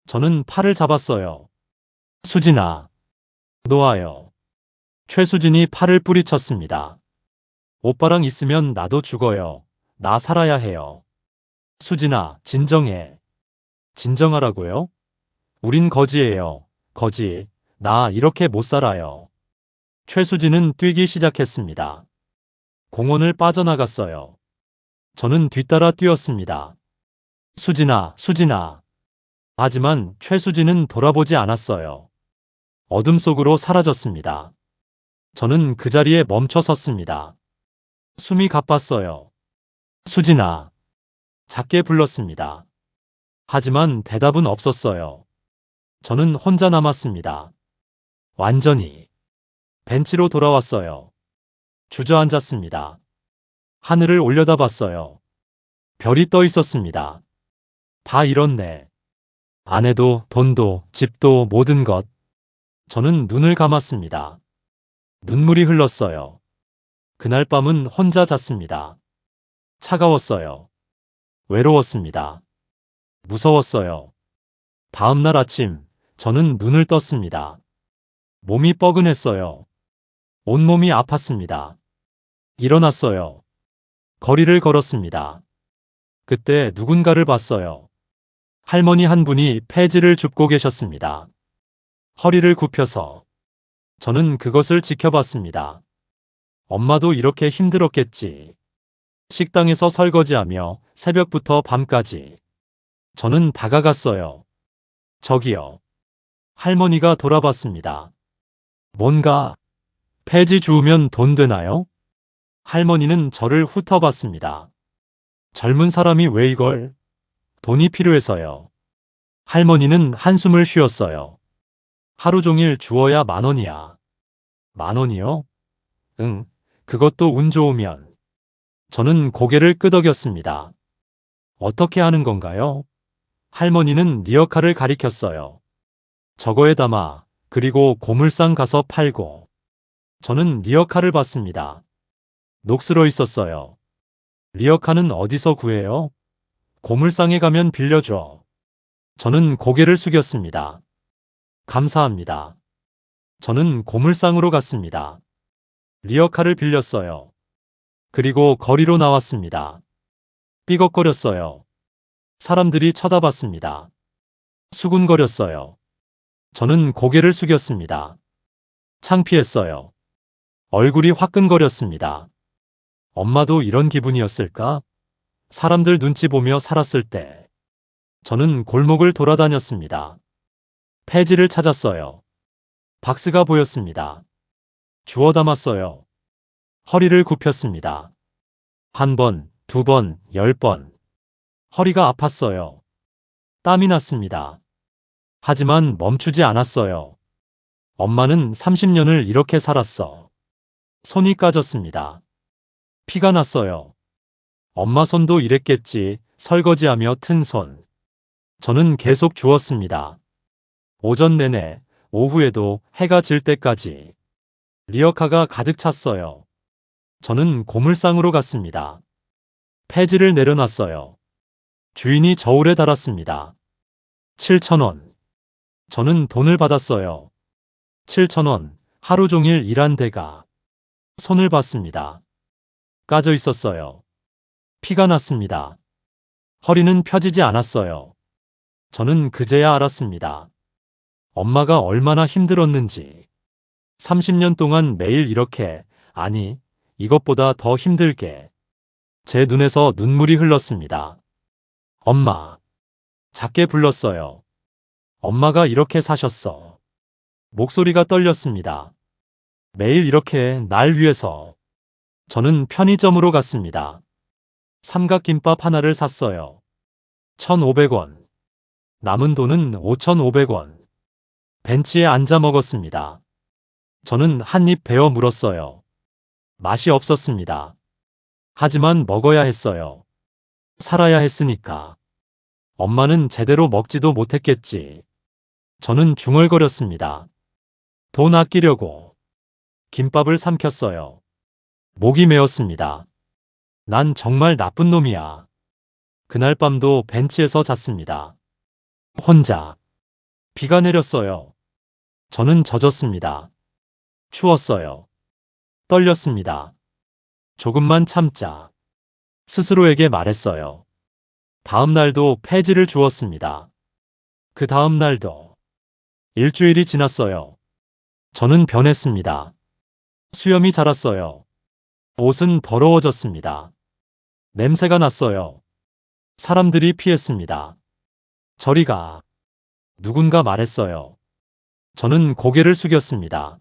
저는 팔을 잡았어요. 수진아, 놓아요. 최수진이 팔을 뿌리쳤습니다. 오빠랑 있으면 나도 죽어요. 나 살아야 해요. 수진아, 진정해. 진정하라고요? 우린 거지예요. 거지. 나 이렇게 못 살아요. 최수진은 뛰기 시작했습니다. 공원을 빠져나갔어요. 저는 뒤따라 뛰었습니다. 수진아, 수진아. 하지만 최수진은 돌아보지 않았어요. 어둠 속으로 사라졌습니다. 저는 그 자리에 멈춰 섰습니다. 숨이 가빴어요. 수진아. 작게 불렀습니다. 하지만 대답은 없었어요. 저는 혼자 남았습니다. 완전히. 벤치로 돌아왔어요. 주저앉았습니다. 하늘을 올려다봤어요. 별이 떠 있었습니다. 다 잃었네. 아내도, 돈도, 집도, 모든 것. 저는 눈을 감았습니다. 눈물이 흘렀어요. 그날 밤은 혼자 잤습니다. 차가웠어요. 외로웠습니다. 무서웠어요. 다음 날 아침, 저는 눈을 떴습니다. 몸이 뻐근했어요. 온몸이 아팠습니다. 일어났어요. 거리를 걸었습니다. 그때 누군가를 봤어요. 할머니 한 분이 폐지를 줍고 계셨습니다. 허리를 굽혀서. 저는 그것을 지켜봤습니다. 엄마도 이렇게 힘들었겠지. 식당에서 설거지하며 새벽부터 밤까지. 저는 다가갔어요. 저기요. 할머니가 돌아봤습니다. 뭔가 폐지 주우면 돈 되나요? 할머니는 저를 훑어봤습니다. 젊은 사람이 왜 이걸? 돈이 필요해서요. 할머니는 한숨을 쉬었어요. 하루 종일 주워야 10,000원이야. 10,000원이요? 응, 그것도 운 좋으면. 저는 고개를 끄덕였습니다. 어떻게 하는 건가요? 할머니는 리어카를 가리켰어요. 저거에 담아, 그리고 고물상 가서 팔고. 저는 리어카를 봤습니다. 녹슬어 있었어요. 리어카는 어디서 구해요? 고물상에 가면 빌려줘. 저는 고개를 숙였습니다. 감사합니다. 저는 고물상으로 갔습니다. 리어카를 빌렸어요. 그리고 거리로 나왔습니다. 삐걱거렸어요. 사람들이 쳐다봤습니다. 수군거렸어요. 저는 고개를 숙였습니다. 창피했어요. 얼굴이 화끈거렸습니다. 엄마도 이런 기분이었을까? 사람들 눈치 보며 살았을 때. 저는 골목을 돌아다녔습니다. 폐지를 찾았어요. 박스가 보였습니다. 주워 담았어요. 허리를 굽혔습니다. 1번, 2번, 10번. 허리가 아팠어요. 땀이 났습니다. 하지만 멈추지 않았어요. 엄마는 30년을 이렇게 살았어. 손이 까졌습니다. 피가 났어요. 엄마 손도 이랬겠지. 설거지하며 튼 손. 저는 계속 주웠습니다. 오전 내내, 오후에도 해가 질 때까지. 리어카가 가득 찼어요. 저는 고물상으로 갔습니다. 폐지를 내려놨어요. 주인이 저울에 달았습니다. 7,000원. 저는 돈을 받았어요. 7,000원. 하루 종일 일한 대가. 손을 봤습니다. 까져 있었어요. 피가 났습니다. 허리는 펴지지 않았어요. 저는 그제야 알았습니다. 엄마가 얼마나 힘들었는지. 30년 동안 매일 이렇게, 아니, 이것보다 더 힘들게. 제 눈에서 눈물이 흘렀습니다. 엄마. 작게 불렀어요. 엄마가 이렇게 사셨어. 목소리가 떨렸습니다. 매일 이렇게 날 위해서. 저는 편의점으로 갔습니다. 삼각김밥 하나를 샀어요. 1,500원. 남은 돈은 5,500원. 벤치에 앉아 먹었습니다. 저는 한 입 베어 물었어요. 맛이 없었습니다. 하지만 먹어야 했어요. 살아야 했으니까. 엄마는 제대로 먹지도 못했겠지. 저는 중얼거렸습니다. 돈 아끼려고. 김밥을 삼켰어요. 목이 메었습니다. 난 정말 나쁜 놈이야. 그날 밤도 벤치에서 잤습니다. 혼자. 비가 내렸어요. 저는 젖었습니다. 추웠어요. 떨렸습니다. 조금만 참자. 스스로에게 말했어요. 다음 날도 폐지를 주웠습니다. 그 다음 날도. 일주일이 지났어요. 저는 변했습니다. 수염이 자랐어요. 옷은 더러워졌습니다. 냄새가 났어요. 사람들이 피했습니다. 저리 가. 누군가 말했어요. 저는 고개를 숙였습니다.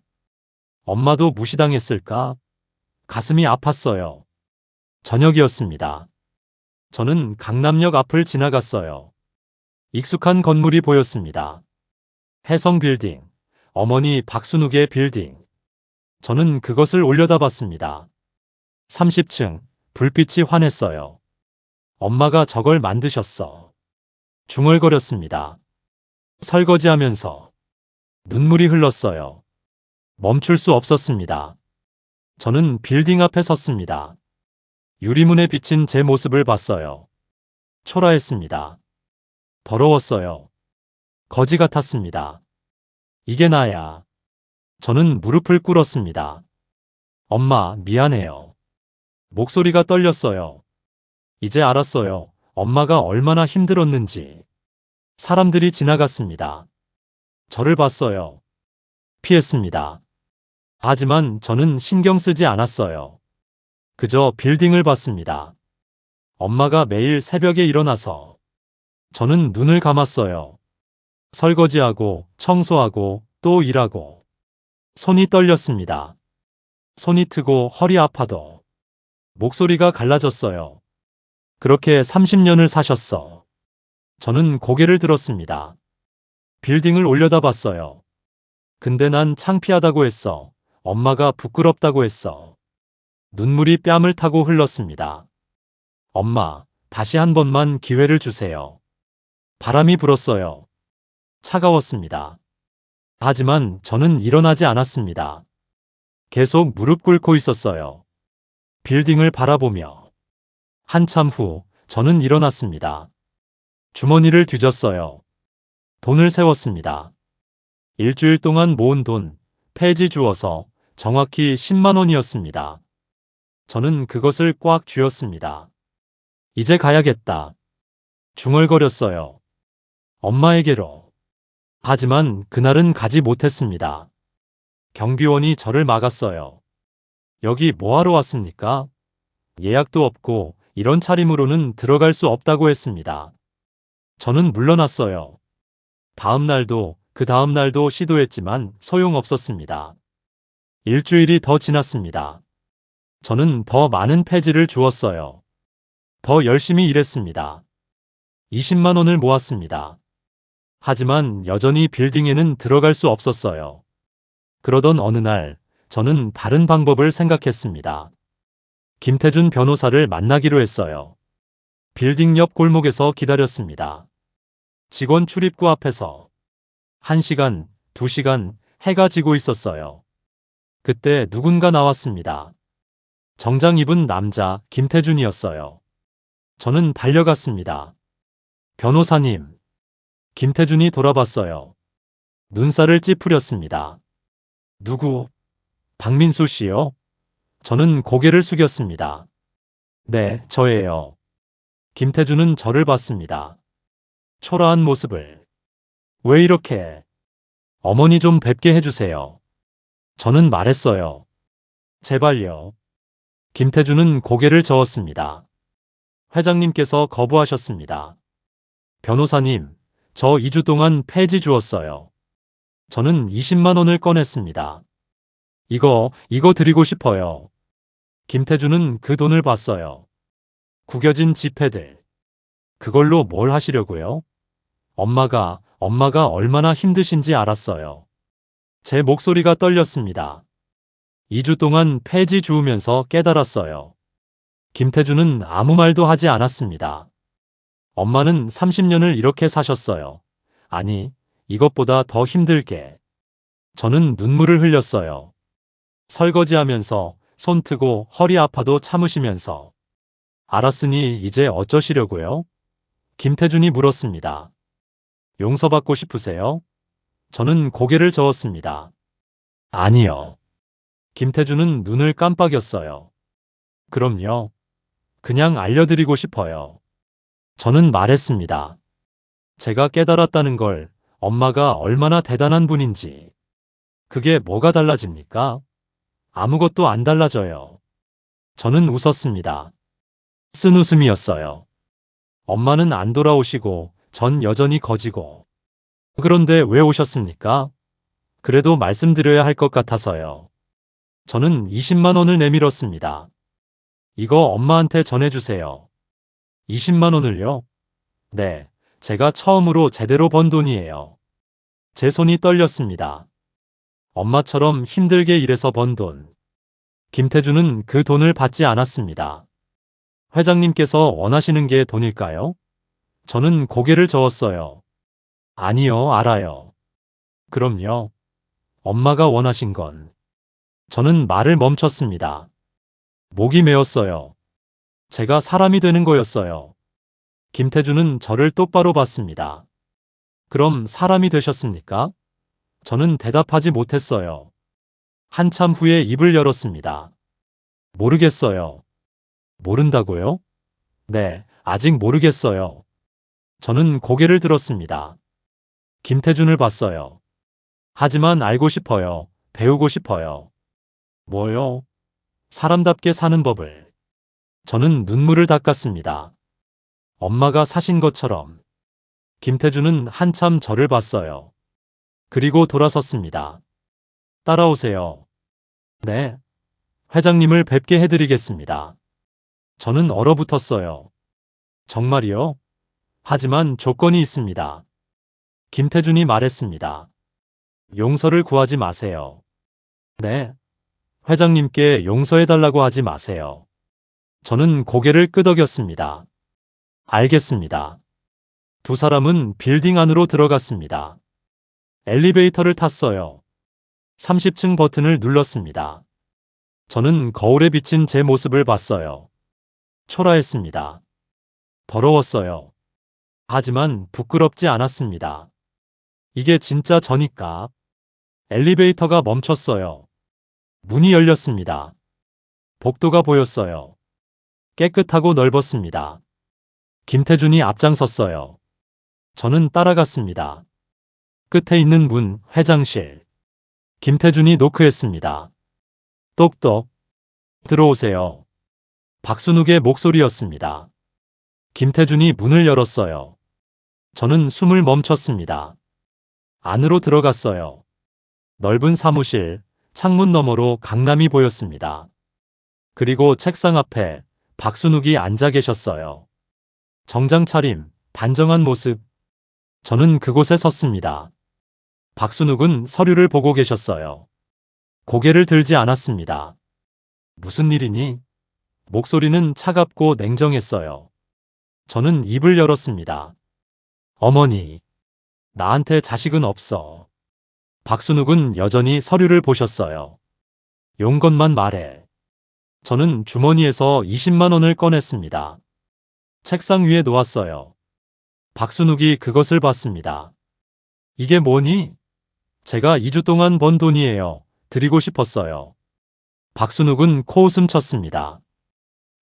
엄마도 무시당했을까? 가슴이 아팠어요. 저녁이었습니다. 저는 강남역 앞을 지나갔어요. 익숙한 건물이 보였습니다. 해성 빌딩, 어머니 박순욱의 빌딩. 저는 그것을 올려다봤습니다. 30층, 불빛이 환했어요. 엄마가 저걸 만드셨어. 중얼거렸습니다. 설거지하면서 눈물이 흘렀어요. 멈출 수 없었습니다. 저는 빌딩 앞에 섰습니다. 유리문에 비친 제 모습을 봤어요. 초라했습니다. 더러웠어요. 거지 같았습니다. 이게 나야. 저는 무릎을 꿇었습니다. 엄마, 미안해요. 목소리가 떨렸어요. 이제 알았어요. 엄마가 얼마나 힘들었는지. 사람들이 지나갔습니다. 저를 봤어요. 피했습니다. 하지만 저는 신경 쓰지 않았어요. 그저 빌딩을 봤습니다. 엄마가 매일 새벽에 일어나서 저는 눈을 감았어요. 설거지하고 청소하고 또 일하고 손이 떨렸습니다. 손이 트고 허리 아파도 목소리가 갈라졌어요. 그렇게 30년을 사셨어. 저는 고개를 들었습니다. 빌딩을 올려다봤어요. 근데 난 창피하다고 했어. 엄마가 부끄럽다고 했어. 눈물이 뺨을 타고 흘렀습니다. 엄마, 다시 한 번만 기회를 주세요. 바람이 불었어요. 차가웠습니다. 하지만 저는 일어나지 않았습니다. 계속 무릎 꿇고 있었어요. 빌딩을 바라보며. 한참 후 저는 일어났습니다. 주머니를 뒤졌어요. 돈을 세웠습니다. 일주일 동안 모은 돈, 폐지 주어서 정확히 10만 원이었습니다. 저는 그것을 꽉 쥐었습니다. 이제 가야겠다. 중얼거렸어요. 엄마에게로. 하지만 그날은 가지 못했습니다. 경비원이 저를 막았어요. 여기 뭐하러 왔습니까? 예약도 없고 이런 차림으로는 들어갈 수 없다고 했습니다. 저는 물러났어요. 다음 날도 그 다음 날도 시도했지만 소용없었습니다. 일주일이 더 지났습니다. 저는 더 많은 폐지를 주었어요. 더 열심히 일했습니다. 20만 원을 모았습니다. 하지만 여전히 빌딩에는 들어갈 수 없었어요. 그러던 어느 날 저는 다른 방법을 생각했습니다. 김태준 변호사를 만나기로 했어요. 빌딩 옆 골목에서 기다렸습니다. 직원 출입구 앞에서 1시간, 2시간 해가 지고 있었어요. 그때 누군가 나왔습니다. 정장 입은 남자 김태준이었어요. 저는 달려갔습니다. 변호사님. 김태준이 돌아봤어요. 눈살을 찌푸렸습니다. 누구? 박민수 씨요? 저는 고개를 숙였습니다. 네, 저예요. 김태준은 저를 봤습니다. 초라한 모습을. 왜 이렇게? 어머니 좀 뵙게 해주세요. 저는 말했어요. 제발요. 김태준은 고개를 저었습니다. 회장님께서 거부하셨습니다. 변호사님, 저 2주 동안 폐지 주었어요. 저는 20만 원을 꺼냈습니다. 이거 드리고 싶어요. 김태준은 그 돈을 봤어요. 구겨진 지폐들. 그걸로 뭘 하시려고요? 엄마가 얼마나 힘드신지 알았어요. 제 목소리가 떨렸습니다. 2주 동안 폐지 주우면서 깨달았어요. 김태준은 아무 말도 하지 않았습니다. 엄마는 30년을 이렇게 사셨어요. 아니, 이것보다 더 힘들게. 저는 눈물을 흘렸어요. 설거지하면서 손 트고 허리 아파도 참으시면서. 알았으니 이제 어쩌시려고요? 김태준이 물었습니다. 용서받고 싶으세요? 저는 고개를 저었습니다. 아니요. 김태준은 눈을 깜빡였어요. 그럼요. 그냥 알려드리고 싶어요. 저는 말했습니다. 제가 깨달았다는 걸, 엄마가 얼마나 대단한 분인지. 그게 뭐가 달라집니까? 아무것도 안 달라져요. 저는 웃었습니다. 쓴 웃음이었어요. 엄마는 안 돌아오시고 전 여전히 거지고 그런데 왜 오셨습니까? 그래도 말씀드려야 할 것 같아서요. 저는 20만 원을 내밀었습니다. 이거 엄마한테 전해주세요. 20만 원을요? 네, 제가 처음으로 제대로 번 돈이에요. 제 손이 떨렸습니다. 엄마처럼 힘들게 일해서 번 돈. 김태주는 그 돈을 받지 않았습니다. 회장님께서 원하시는 게 돈일까요? 저는 고개를 저었어요. 아니요, 알아요. 그럼요. 엄마가 원하신 건. 저는 말을 멈췄습니다. 목이 메었어요. 제가 사람이 되는 거였어요. 김태주는 저를 똑바로 봤습니다. 그럼 사람이 되셨습니까? 저는 대답하지 못했어요. 한참 후에 입을 열었습니다. 모르겠어요. 모른다고요? 네, 아직 모르겠어요. 저는 고개를 들었습니다. 김태준을 봤어요. 하지만 알고 싶어요. 배우고 싶어요. 뭐요? 사람답게 사는 법을. 저는 눈물을 닦았습니다. 엄마가 사신 것처럼. 김태준은 한참 저를 봤어요. 그리고 돌아섰습니다. 따라오세요. 네. 회장님을 뵙게 해드리겠습니다. 저는 얼어붙었어요. 정말이요? 하지만 조건이 있습니다. 김태준이 말했습니다. 용서를 구하지 마세요. 네. 회장님께 용서해달라고 하지 마세요. 저는 고개를 끄덕였습니다. 알겠습니다. 두 사람은 빌딩 안으로 들어갔습니다. 엘리베이터를 탔어요. 30층 버튼을 눌렀습니다. 저는 거울에 비친 제 모습을 봤어요. 초라했습니다. 더러웠어요. 하지만 부끄럽지 않았습니다. 이게 진짜 저니까. 엘리베이터가 멈췄어요. 문이 열렸습니다. 복도가 보였어요. 깨끗하고 넓었습니다. 김태준이 앞장섰어요. 저는 따라갔습니다. 끝에 있는 문, 회장실. 김태준이 노크했습니다. 똑똑. 들어오세요. 박순욱의 목소리였습니다. 김태준이 문을 열었어요. 저는 숨을 멈췄습니다. 안으로 들어갔어요. 넓은 사무실, 창문 너머로 강남이 보였습니다. 그리고 책상 앞에 박순욱이 앉아 계셨어요. 정장 차림, 단정한 모습. 저는 그곳에 섰습니다. 박순욱은 서류를 보고 계셨어요. 고개를 들지 않았습니다. 무슨 일이니? 목소리는 차갑고 냉정했어요. 저는 입을 열었습니다. 어머니, 나한테 자식은 없어. 박순욱은 여전히 서류를 보셨어요. 용건만 말해. 저는 주머니에서 20만 원을 꺼냈습니다. 책상 위에 놓았어요. 박순욱이 그것을 봤습니다. 이게 뭐니? 제가 2주 동안 번 돈이에요. 드리고 싶었어요. 박순욱은 코웃음 쳤습니다.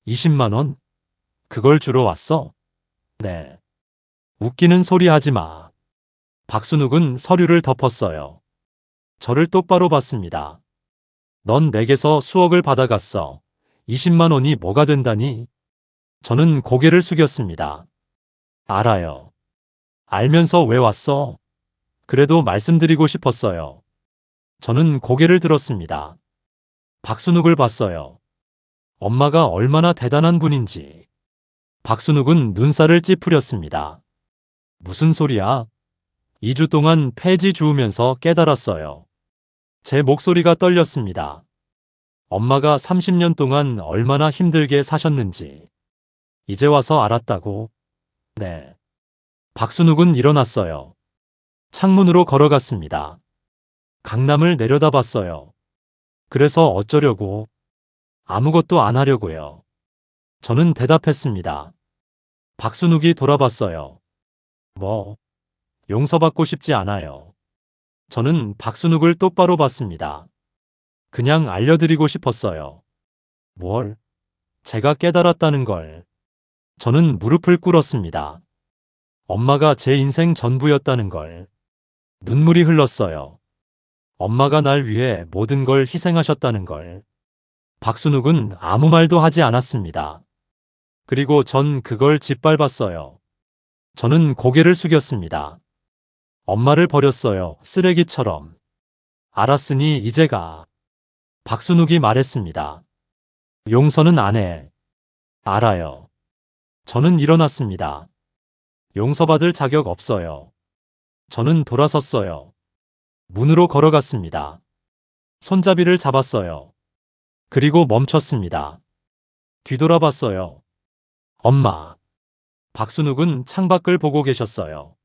20만 원? 그걸 주러 왔어? 네. 웃기는 소리 하지 마. 박순욱은 서류를 덮었어요. 저를 똑바로 봤습니다. 넌 내게서 수억을 받아갔어. 20만 원이 뭐가 된다니? 저는 고개를 숙였습니다. 알아요. 알면서 왜 왔어? 그래도 말씀드리고 싶었어요. 저는 고개를 들었습니다. 박순욱을 봤어요. 엄마가 얼마나 대단한 분인지. 박순욱은 눈살을 찌푸렸습니다. 무슨 소리야? 2주 동안 폐지 주우면서 깨달았어요. 제 목소리가 떨렸습니다. 엄마가 30년 동안 얼마나 힘들게 사셨는지. 이제 와서 알았다고? 네. 박순욱은 일어났어요. 창문으로 걸어갔습니다. 강남을 내려다봤어요. 그래서 어쩌려고? 아무것도 안 하려고요. 저는 대답했습니다. 박순욱이 돌아봤어요. 뭐? 용서받고 싶지 않아요. 저는 박순욱을 똑바로 봤습니다. 그냥 알려드리고 싶었어요. 뭘? 제가 깨달았다는 걸. 저는 무릎을 꿇었습니다. 엄마가 제 인생 전부였다는 걸. 눈물이 흘렀어요. 엄마가 날 위해 모든 걸 희생하셨다는 걸. 박순욱은 아무 말도 하지 않았습니다. 그리고 전 그걸 짓밟았어요. 저는 고개를 숙였습니다. 엄마를 버렸어요. 쓰레기처럼. 알았으니 이제 가. 박순욱이 말했습니다. 용서는 안 해. 알아요. 저는 일어났습니다. 용서받을 자격 없어요. 저는 돌아섰어요. 문으로 걸어갔습니다. 손잡이를 잡았어요. 그리고 멈췄습니다. 뒤돌아봤어요. 엄마. 박순욱은 창밖을 보고 계셨어요.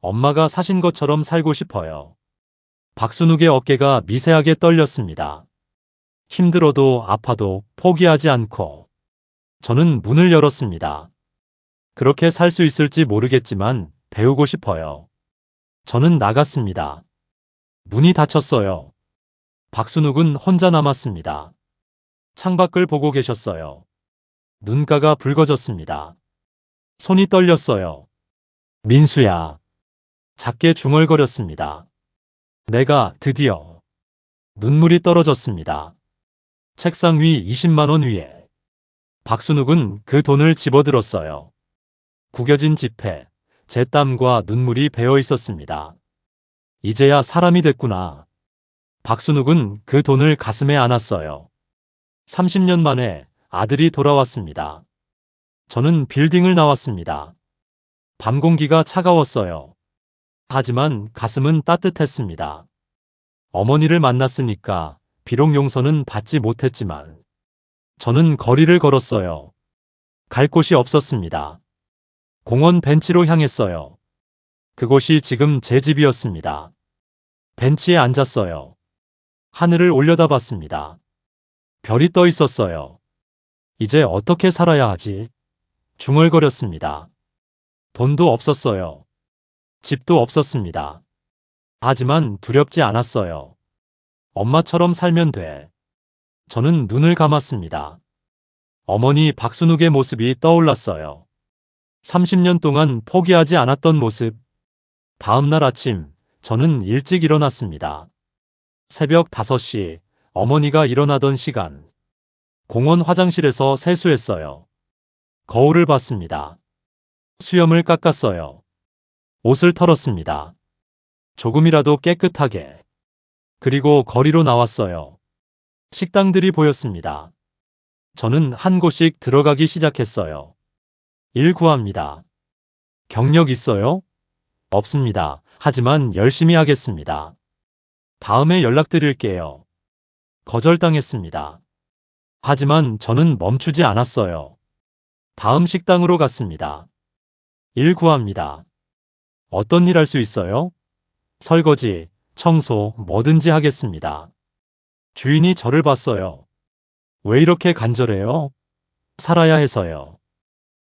엄마가 사신 것처럼 살고 싶어요. 박순욱의 어깨가 미세하게 떨렸습니다. 힘들어도 아파도 포기하지 않고. 저는 문을 열었습니다. 그렇게 살 수 있을지 모르겠지만 배우고 싶어요. 저는 나갔습니다. 문이 닫혔어요. 박순욱은 혼자 남았습니다. 창밖을 보고 계셨어요. 눈가가 붉어졌습니다. 손이 떨렸어요. 민수야. 작게 중얼거렸습니다. 내가 드디어. 눈물이 떨어졌습니다. 책상 위 20만 원 위에. 박순욱은 그 돈을 집어들었어요. 구겨진 지폐, 제 땀과 눈물이 배어 있었습니다. 이제야 사람이 됐구나. 박순욱은 그 돈을 가슴에 안았어요. 30년 만에 아들이 돌아왔습니다. 저는 빌딩을 나왔습니다. 밤 공기가 차가웠어요. 하지만 가슴은 따뜻했습니다. 어머니를 만났으니까 비록 용서는 받지 못했지만 저는 거리를 걸었어요. 갈 곳이 없었습니다. 공원 벤치로 향했어요. 그곳이 지금 제 집이었습니다. 벤치에 앉았어요. 하늘을 올려다봤습니다. 별이 떠 있었어요. 이제 어떻게 살아야 하지? 중얼거렸습니다. 돈도 없었어요. 집도 없었습니다. 하지만 두렵지 않았어요. 엄마처럼 살면 돼. 저는 눈을 감았습니다. 어머니 박순욱의 모습이 떠올랐어요. 30년 동안 포기하지 않았던 모습. 다음 날 아침, 저는 일찍 일어났습니다. 새벽 5시, 어머니가 일어나던 시간. 공원 화장실에서 세수했어요. 거울을 봤습니다. 수염을 깎았어요. 옷을 털었습니다. 조금이라도 깨끗하게. 그리고 거리로 나왔어요. 식당들이 보였습니다. 저는 한 곳씩 들어가기 시작했어요. 일 구합니다. 경력 있어요? 없습니다. 하지만 열심히 하겠습니다. 다음에 연락드릴게요. 거절당했습니다. 하지만 저는 멈추지 않았어요. 다음 식당으로 갔습니다. 일 구합니다. 어떤 일 할 수 있어요? 설거지, 청소, 뭐든지 하겠습니다. 주인이 저를 봤어요. 왜 이렇게 간절해요? 살아야 해서요.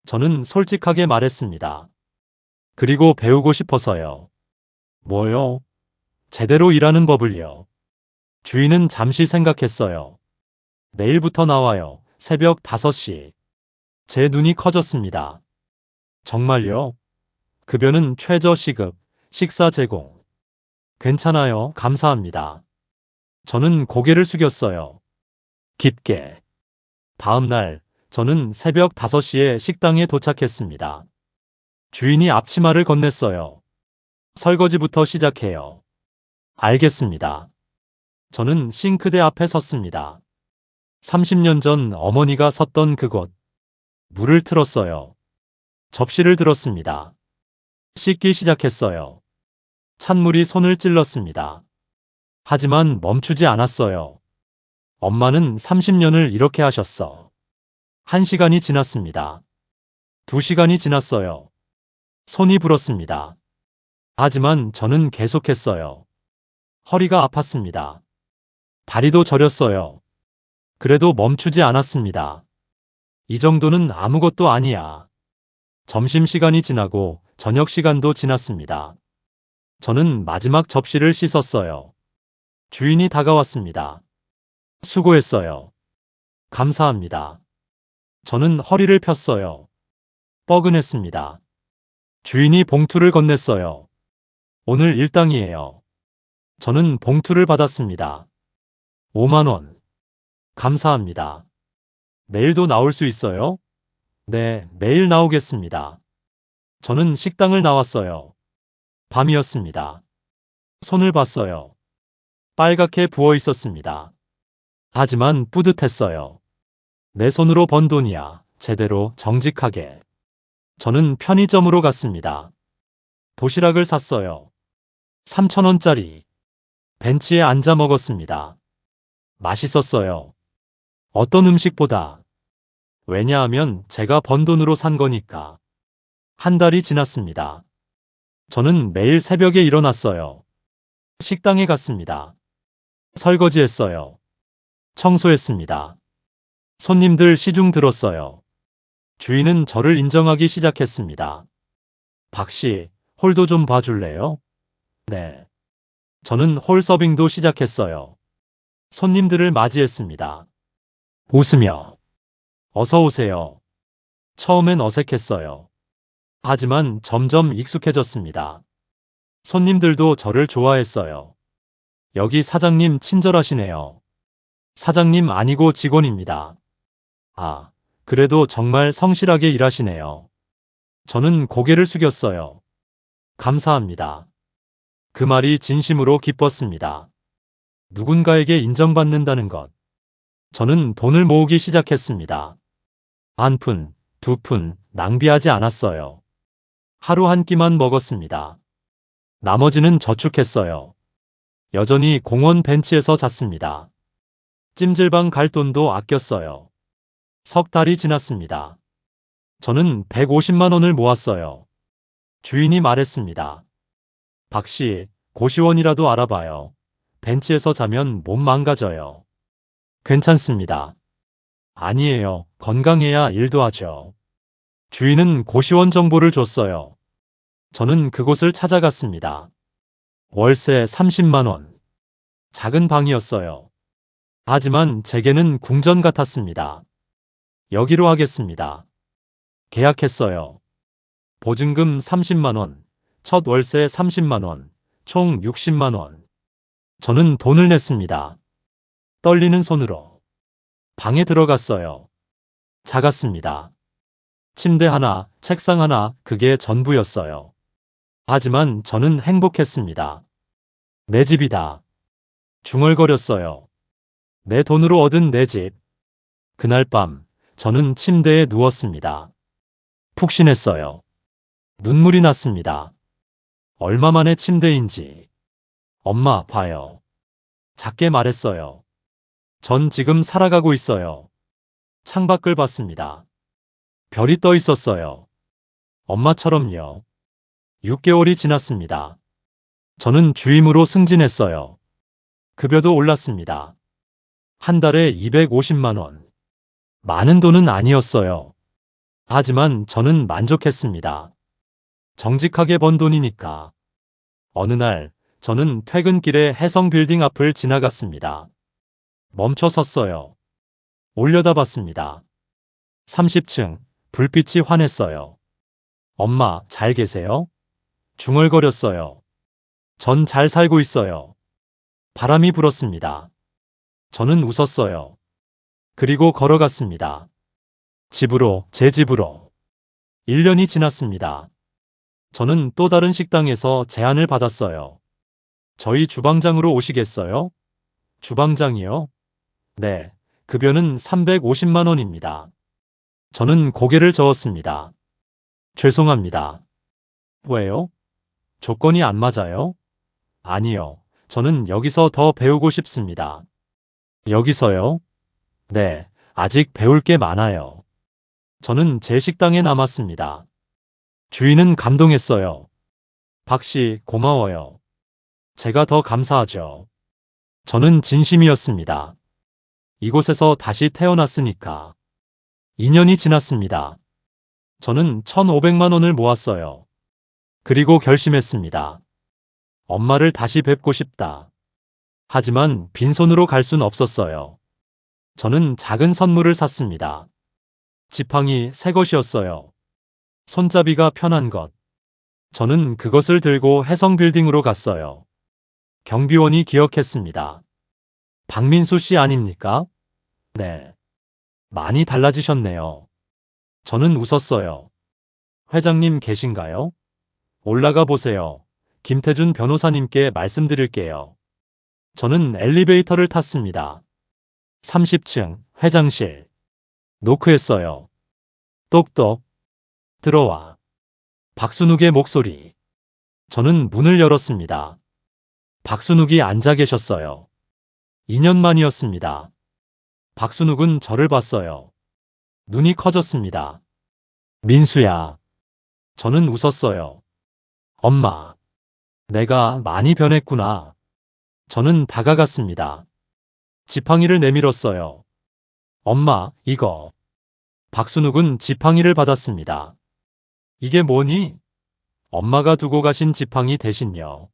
저는 솔직하게 말했습니다. 그리고 배우고 싶어서요. 뭐요? 제대로 일하는 법을요. 주인은 잠시 생각했어요. 내일부터 나와요. 새벽 5시. 제 눈이 커졌습니다. 정말요? 급여는 최저 시급, 식사 제공. 괜찮아요. 감사합니다. 저는 고개를 숙였어요. 깊게. 다음 날, 저는 새벽 5시에 식당에 도착했습니다. 주인이 앞치마를 건넸어요. 설거지부터 시작해요. 알겠습니다. 저는 싱크대 앞에 섰습니다. 30년 전 어머니가 섰던 그곳. 물을 틀었어요. 접시를 들었습니다. 씻기 시작했어요. 찬물이 손을 찔렀습니다. 하지만 멈추지 않았어요. 엄마는 30년을 이렇게 하셨어. 1시간이 지났습니다. 2시간이 지났어요. 손이 불었습니다. 하지만 저는 계속했어요. 허리가 아팠습니다. 다리도 저렸어요. 그래도 멈추지 않았습니다. 이 정도는 아무것도 아니야. 점심시간이 지나고 저녁 시간도 지났습니다. 저는 마지막 접시를 씻었어요. 주인이 다가왔습니다. 수고했어요. 감사합니다. 저는 허리를 폈어요. 뻐근했습니다. 주인이 봉투를 건넸어요. 오늘 일당이에요. 저는 봉투를 받았습니다. 5만 원. 감사합니다. 내일도 나올 수 있어요? 네, 내일 나오겠습니다. 저는 식당을 나왔어요. 밤이었습니다. 손을 봤어요. 빨갛게 부어 있었습니다. 하지만 뿌듯했어요. 내 손으로 번 돈이야. 제대로 정직하게. 저는 편의점으로 갔습니다. 도시락을 샀어요. 3,000원짜리. 벤치에 앉아 먹었습니다. 맛있었어요. 어떤 음식보다. 왜냐하면 제가 번 돈으로 산 거니까. 한 달이 지났습니다. 저는 매일 새벽에 일어났어요. 식당에 갔습니다. 설거지했어요. 청소했습니다. 손님들 시중 들었어요. 주인은 저를 인정하기 시작했습니다. 박 씨, 홀도 좀 봐줄래요? 네. 저는 홀 서빙도 시작했어요. 손님들을 맞이했습니다. 웃으며. 어서 오세요. 처음엔 어색했어요. 하지만 점점 익숙해졌습니다. 손님들도 저를 좋아했어요. 여기 사장님 친절하시네요. 사장님 아니고 직원입니다. 아, 그래도 정말 성실하게 일하시네요. 저는 고개를 숙였어요. 감사합니다. 그 말이 진심으로 기뻤습니다. 누군가에게 인정받는다는 것. 저는 돈을 모으기 시작했습니다. 한 푼, 두 푼 낭비하지 않았어요. 하루 한 끼만 먹었습니다. 나머지는 저축했어요. 여전히 공원 벤치에서 잤습니다. 찜질방 갈 돈도 아꼈어요. 석 달이 지났습니다. 저는 150만 원을 모았어요. 주인이 말했습니다. 박 씨, 고시원이라도 알아봐요. 벤치에서 자면 몸 망가져요. 괜찮습니다. 아니에요. 건강해야 일도 하죠. 주인은 고시원 정보를 줬어요. 저는 그곳을 찾아갔습니다. 월세 30만 원. 작은 방이었어요. 하지만 제게는 궁전 같았습니다. 여기로 하겠습니다. 계약했어요. 보증금 30만 원, 첫 월세 30만 원, 총 60만 원. 저는 돈을 냈습니다. 떨리는 손으로. 방에 들어갔어요. 작았습니다. 침대 하나, 책상 하나, 그게 전부였어요. 하지만 저는 행복했습니다. 내 집이다. 중얼거렸어요. 내 돈으로 얻은 내 집. 그날 밤, 저는 침대에 누웠습니다. 푹신했어요. 눈물이 났습니다. 얼마 만에 침대인지. 엄마, 봐요. 작게 말했어요. 전 지금 살아가고 있어요. 창밖을 봤습니다. 별이 떠 있었어요. 엄마처럼요. 6개월이 지났습니다. 저는 주임으로 승진했어요. 급여도 올랐습니다. 한 달에 250만 원. 많은 돈은 아니었어요. 하지만 저는 만족했습니다. 정직하게 번 돈이니까. 어느 날, 저는 퇴근길에 해성빌딩 앞을 지나갔습니다. 멈춰 섰어요. 올려다봤습니다. 30층, 불빛이 환했어요. 엄마, 잘 계세요? 중얼거렸어요. 전 잘 살고 있어요. 바람이 불었습니다. 저는 웃었어요. 그리고 걸어갔습니다. 집으로, 제 집으로. 1년이 지났습니다. 저는 또 다른 식당에서 제안을 받았어요. 저희 주방장으로 오시겠어요? 주방장이요? 네, 급여는 350만 원입니다. 저는 고개를 저었습니다. 죄송합니다. 왜요? 조건이 안 맞아요? 아니요. 저는 여기서 더 배우고 싶습니다. 여기서요? 네, 아직 배울 게 많아요. 저는 제 식당에 남았습니다. 주인은 감동했어요. 박 씨, 고마워요. 제가 더 감사하죠. 저는 진심이었습니다. 이곳에서 다시 태어났으니까. 2년이 지났습니다. 저는 1,500만 원을 모았어요. 그리고 결심했습니다. 엄마를 다시 뵙고 싶다. 하지만 빈손으로 갈 순 없었어요. 저는 작은 선물을 샀습니다. 지팡이 새 것이었어요. 손잡이가 편한 것. 저는 그것을 들고 해성빌딩으로 갔어요. 경비원이 기억했습니다. 박민수 씨 아닙니까? 네. 많이 달라지셨네요. 저는 웃었어요. 회장님 계신가요? 올라가 보세요. 김태준 변호사님께 말씀드릴게요. 저는 엘리베이터를 탔습니다. 30층 회장실. 노크했어요. 똑똑. 들어와. 박순욱의 목소리. 저는 문을 열었습니다. 박순욱이 앉아 계셨어요. 2년 만이었습니다. 박순욱은 저를 봤어요. 눈이 커졌습니다. 민수야. 저는 웃었어요. 엄마. 내가 많이 변했구나. 저는 다가갔습니다. 지팡이를 내밀었어요. 엄마, 이거. 박순욱은 지팡이를 받았습니다. 이게 뭐니? 엄마가 두고 가신 지팡이 대신요.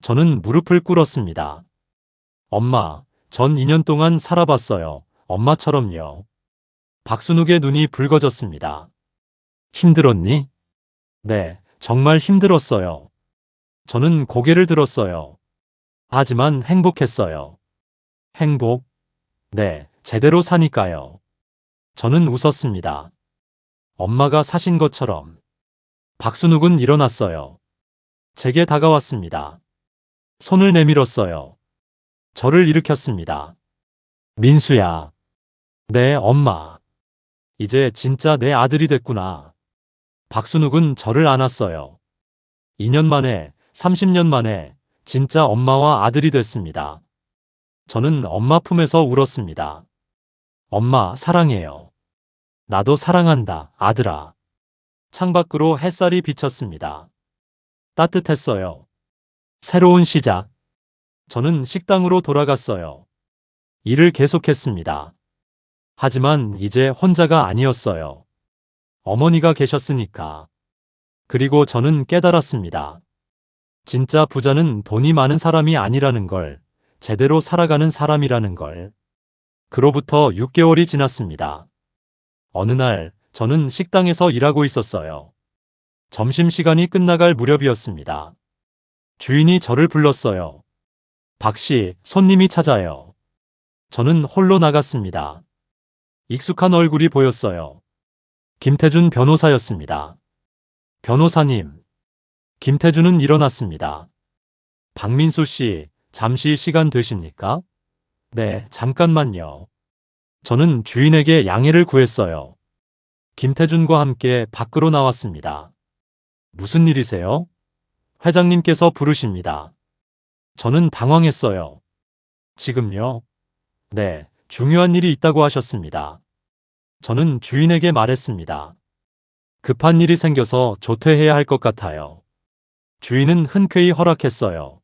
저는 무릎을 꿇었습니다. 엄마, 전 2년 동안 살아봤어요. 엄마처럼요. 박순욱의 눈이 붉어졌습니다. 힘들었니? 네, 정말 힘들었어요. 저는 고개를 들었어요. 하지만 행복했어요. 행복? 네, 제대로 사니까요. 저는 웃었습니다. 엄마가 사신 것처럼. 박순욱은 일어났어요. 제게 다가왔습니다. 손을 내밀었어요. 저를 일으켰습니다. 민수야. 네, 엄마. 이제 진짜 내 아들이 됐구나. 박순욱은 저를 안았어요. 2년 만에, 30년 만에 진짜 엄마와 아들이 됐습니다. 저는 엄마 품에서 울었습니다. 엄마, 사랑해요. 나도 사랑한다, 아들아. 창밖으로 햇살이 비쳤습니다. 따뜻했어요. 새로운 시작. 저는 식당으로 돌아갔어요. 일을 계속했습니다. 하지만 이제 혼자가 아니었어요. 어머니가 계셨으니까. 그리고 저는 깨달았습니다. 진짜 부자는 돈이 많은 사람이 아니라는 걸, 제대로 살아가는 사람이라는 걸. 그로부터 6개월이 지났습니다. 어느 날, 저는 식당에서 일하고 있었어요. 점심시간이 끝나갈 무렵이었습니다. 주인이 저를 불렀어요. 박 씨, 손님이 찾아요. 저는 홀로 나갔습니다. 익숙한 얼굴이 보였어요. 김태준 변호사였습니다. 변호사님. 김태준은 일어났습니다. 박민수 씨, 잠시 시간 되십니까? 네, 잠깐만요. 저는 주인에게 양해를 구했어요. 김태준과 함께 밖으로 나왔습니다. 무슨 일이세요? 회장님께서 부르십니다. 저는 당황했어요. 지금요? 네, 중요한 일이 있다고 하셨습니다. 저는 주인에게 말했습니다. 급한 일이 생겨서 조퇴해야 할 것 같아요. 주인은 흔쾌히 허락했어요.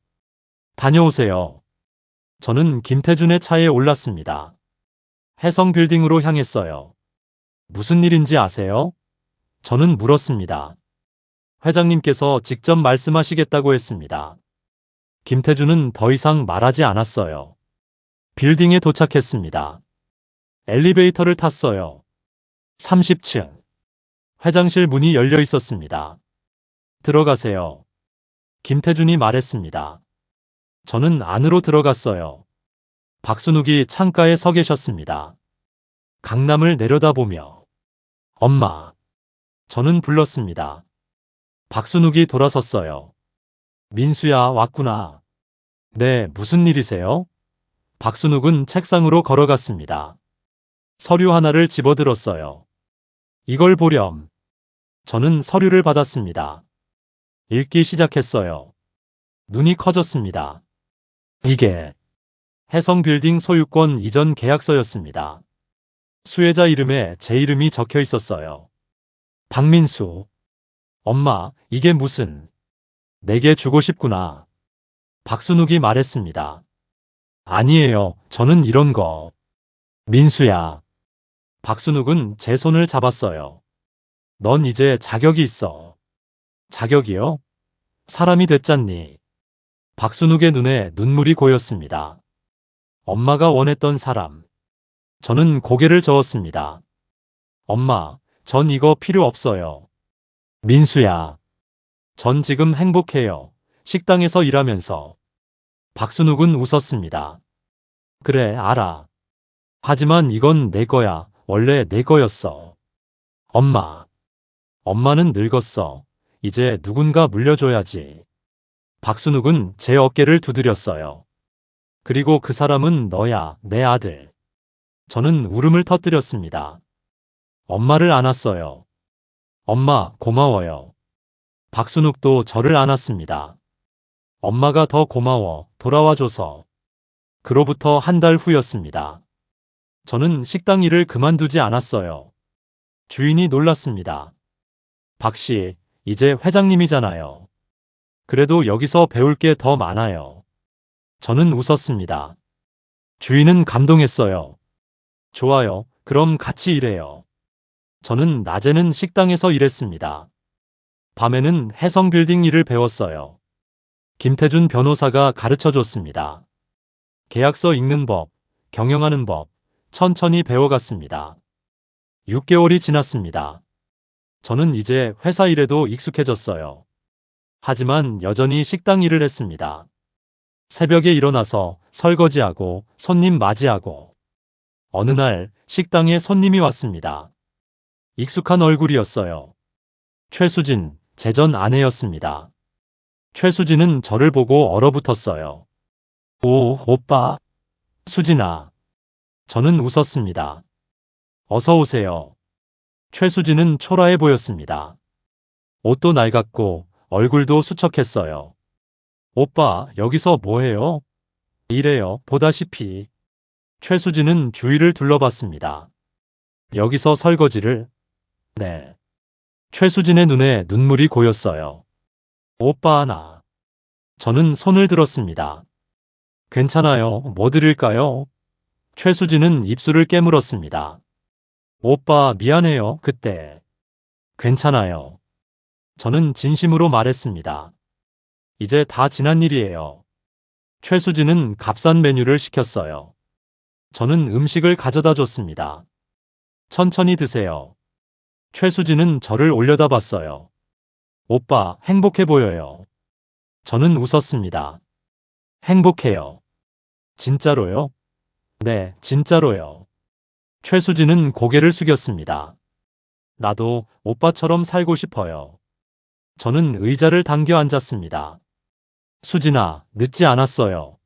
다녀오세요. 저는 김태준의 차에 올랐습니다. 해성 빌딩으로 향했어요. 무슨 일인지 아세요? 저는 물었습니다. 회장님께서 직접 말씀하시겠다고 했습니다. 김태준은 더 이상 말하지 않았어요. 빌딩에 도착했습니다. 엘리베이터를 탔어요. 30층. 회장실 문이 열려 있었습니다. 들어가세요. 김태준이 말했습니다. 저는 안으로 들어갔어요. 박순욱이 창가에 서 계셨습니다. 강남을 내려다보며 엄마. 저는 불렀습니다. 박순욱이 돌아섰어요. 민수야, 왔구나. 네, 무슨 일이세요? 박순욱은 책상으로 걸어갔습니다. 서류 하나를 집어들었어요. 이걸 보렴. 저는 서류를 받았습니다. 읽기 시작했어요. 눈이 커졌습니다. 이게 해성빌딩 소유권 이전 계약서였습니다. 수혜자 이름에 제 이름이 적혀 있었어요. 박민수. 엄마, 이게 무슨... 내게 주고 싶구나. 박순욱이 말했습니다. 아니에요, 저는 이런 거. 민수야. 박순욱은 제 손을 잡았어요. 넌 이제 자격이 있어. 자격이요? 사람이 됐잖니. 박순욱의 눈에 눈물이 고였습니다. 엄마가 원했던 사람. 저는 고개를 저었습니다. 엄마, 전 이거 필요 없어요. 민수야. 전 지금 행복해요. 식당에서 일하면서. 박순욱은 웃었습니다. 그래, 알아. 하지만 이건 내 거야. 원래 내 거였어. 엄마. 엄마는 늙었어. 이제 누군가 물려줘야지. 박순욱은 제 어깨를 두드렸어요. 그리고 그 사람은 너야, 내 아들. 저는 울음을 터뜨렸습니다. 엄마를 안았어요. 엄마, 고마워요. 박순욱도 저를 안았습니다. 엄마가 더 고마워, 돌아와줘서. 그로부터 한 달 후였습니다. 저는 식당 일을 그만두지 않았어요. 주인이 놀랐습니다. 박 씨, 이제 회장님이잖아요. 그래도 여기서 배울 게 더 많아요. 저는 웃었습니다. 주인은 감동했어요. 좋아요. 그럼 같이 일해요. 저는 낮에는 식당에서 일했습니다. 밤에는 해성빌딩 일을 배웠어요. 김태준 변호사가 가르쳐 줬습니다. 계약서 읽는 법, 경영하는 법, 천천히 배워갔습니다. 6개월이 지났습니다. 저는 이제 회사 일에도 익숙해졌어요. 하지만 여전히 식당 일을 했습니다. 새벽에 일어나서 설거지하고 손님 맞이하고. 어느 날 식당에 손님이 왔습니다. 익숙한 얼굴이었어요. 최수진, 제 전 아내였습니다. 최수진은 저를 보고 얼어붙었어요. 오, 오빠. 수진아. 저는 웃었습니다. 어서 오세요. 최수진은 초라해 보였습니다. 옷도 낡았고 얼굴도 수척했어요. 오빠, 여기서 뭐해요? 이래요, 보다시피. 최수진은 주위를 둘러봤습니다. 여기서 설거지를? 네. 최수진의 눈에 눈물이 고였어요. 오빠 하나. 저는 손을 들었습니다. 괜찮아요. 뭐 드릴까요? 최수진은 입술을 깨물었습니다. 오빠 미안해요. 그때. 괜찮아요. 저는 진심으로 말했습니다. 이제 다 지난 일이에요. 최수진은 값싼 메뉴를 시켰어요. 저는 음식을 가져다 줬습니다. 천천히 드세요. 최수진은 저를 올려다봤어요. 오빠, 행복해 보여요. 저는 웃었습니다. 행복해요. 진짜로요? 네, 진짜로요. 최수진은 고개를 숙였습니다. 나도 오빠처럼 살고 싶어요. 저는 의자를 당겨 앉았습니다. 수진아, 늦지 않았어요.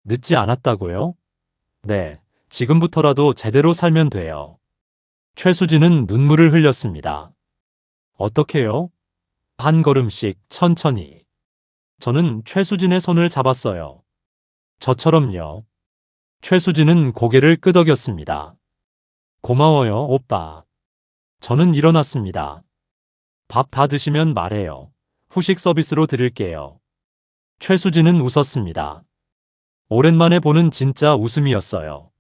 늦지 않았다고요? 네, 지금부터라도 제대로 살면 돼요. 최수진은 눈물을 흘렸습니다. 어떻게요? 한 걸음씩 천천히. 저는 최수진의 손을 잡았어요. 저처럼요. 최수진은 고개를 끄덕였습니다. 고마워요, 오빠. 저는 일어났습니다. 밥 다 드시면 말해요. 후식 서비스로 드릴게요. 최수진은 웃었습니다. 오랜만에 보는 진짜 웃음이었어요.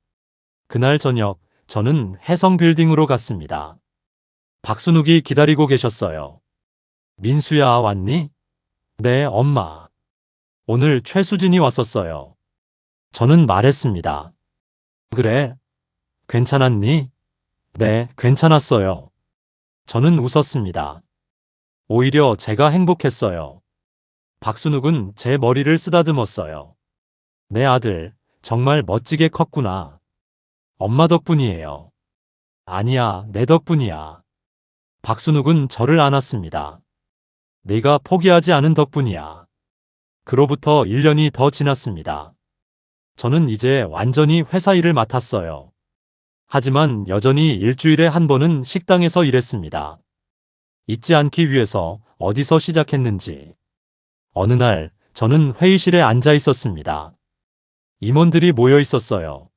그날 저녁, 저는 해성빌딩으로 갔습니다. 박순욱이 기다리고 계셨어요. 민수야, 왔니? 네, 엄마. 오늘 최수진이 왔었어요. 저는 말했습니다. 그래? 괜찮았니? 네, 괜찮았어요. 저는 웃었습니다. 오히려 제가 행복했어요. 박순욱은 제 머리를 쓰다듬었어요. 내 아들, 정말 멋지게 컸구나. 엄마 덕분이에요. 아니야, 내 덕분이야. 박순욱은 저를 안았습니다. 네가 포기하지 않은 덕분이야. 그로부터 1년이 더 지났습니다. 저는 이제 완전히 회사 일을 맡았어요. 하지만 여전히 일주일에 한 번은 식당에서 일했습니다. 잊지 않기 위해서 어디서 시작했는지. 어느 날 저는 회의실에 앉아 있었습니다. 임원들이 모여 있었어요.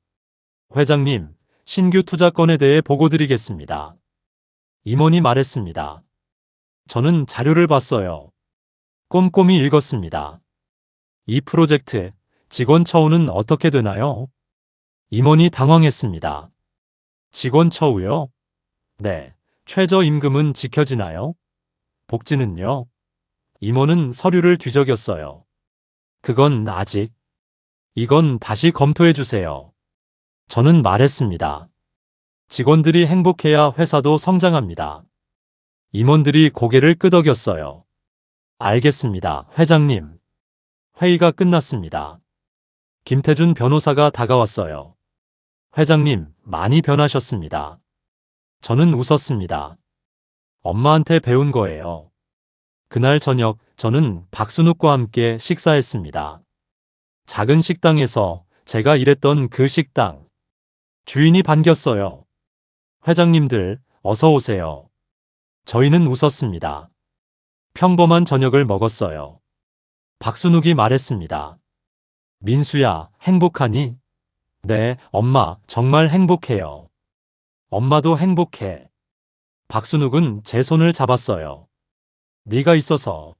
회장님, 신규 투자건에 대해 보고드리겠습니다. 임원이 말했습니다. 저는 자료를 봤어요. 꼼꼼히 읽었습니다. 이 프로젝트, 직원 처우는 어떻게 되나요? 임원이 당황했습니다. 직원 처우요? 네. 최저임금은 지켜지나요? 복지는요? 임원은 서류를 뒤적였어요. 그건 아직. 이건 다시 검토해 주세요. 저는 말했습니다. 직원들이 행복해야 회사도 성장합니다. 임원들이 고개를 끄덕였어요. 알겠습니다, 회장님. 회의가 끝났습니다. 김태준 변호사가 다가왔어요. 회장님, 많이 변하셨습니다. 저는 웃었습니다. 엄마한테 배운 거예요. 그날 저녁 저는 박순욱과 함께 식사했습니다. 작은 식당에서 제가 일했던 그 식당. 주인이 반겼어요. 회장님들, 어서 오세요. 저희는 웃었습니다. 평범한 저녁을 먹었어요. 박순욱이 말했습니다. 민수야, 행복하니? 네, 엄마, 정말 행복해요. 엄마도 행복해. 박순욱은 제 손을 잡았어요. 네가 있어서.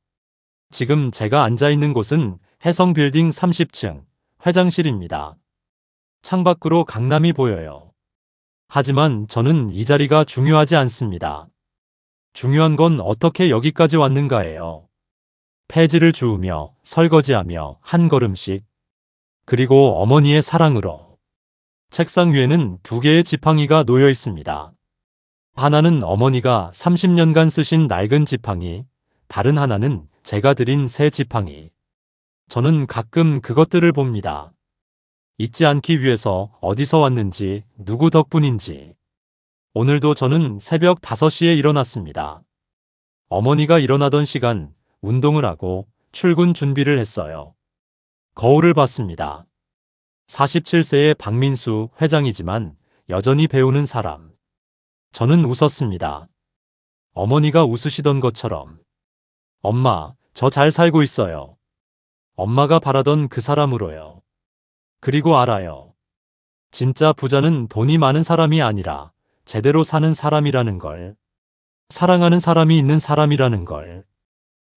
지금 제가 앉아 있는 곳은 해성빌딩 30층 회장실입니다. 창밖으로 강남이 보여요. 하지만 저는 이 자리가 중요하지 않습니다. 중요한 건 어떻게 여기까지 왔는가예요. 폐지를 주우며 설거지하며 한 걸음씩. 그리고 어머니의 사랑으로. 책상 위에는 두 개의 지팡이가 놓여 있습니다. 하나는 어머니가 30년간 쓰신 낡은 지팡이, 다른 하나는 제가 드린 새 지팡이. 저는 가끔 그것들을 봅니다. 잊지 않기 위해서 어디서 왔는지, 누구 덕분인지. 오늘도 저는 새벽 5시에 일어났습니다. 어머니가 일어나던 시간, 운동을 하고 출근 준비를 했어요. 거울을 봤습니다. 47세의 박민수 회장이지만 여전히 배우는 사람. 저는 웃었습니다. 어머니가 웃으시던 것처럼. 엄마, 저 잘 살고 있어요. 엄마가 바라던 그 사람으로요. 그리고 알아요. 진짜 부자는 돈이 많은 사람이 아니라 제대로 사는 사람이라는 걸. 사랑하는 사람이 있는 사람이라는 걸.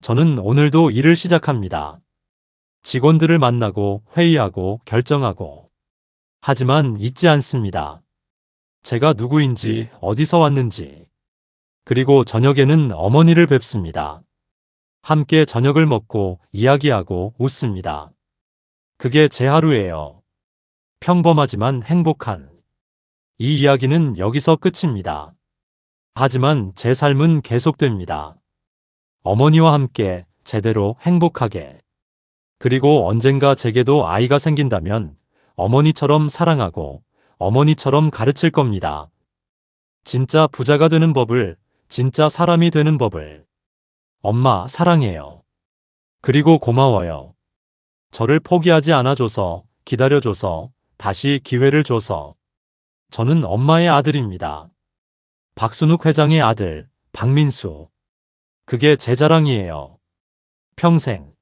저는 오늘도 일을 시작합니다. 직원들을 만나고 회의하고 결정하고. 하지만 잊지 않습니다. 제가 누구인지, 어디서 왔는지. 그리고 저녁에는 어머니를 뵙습니다. 함께 저녁을 먹고 이야기하고 웃습니다. 그게 제 하루예요. 평범하지만 행복한. 이 이야기는 여기서 끝입니다. 하지만 제 삶은 계속됩니다. 어머니와 함께 제대로 행복하게. 그리고 언젠가 제게도 아이가 생긴다면 어머니처럼 사랑하고 어머니처럼 가르칠 겁니다. 진짜 부자가 되는 법을, 진짜 사람이 되는 법을. 엄마, 사랑해요. 그리고 고마워요. 저를 포기하지 않아줘서, 기다려줘서, 다시 기회를 줘서. 저는 엄마의 아들입니다. 박순욱 회장의 아들, 박민수. 그게 제 자랑이에요. 평생.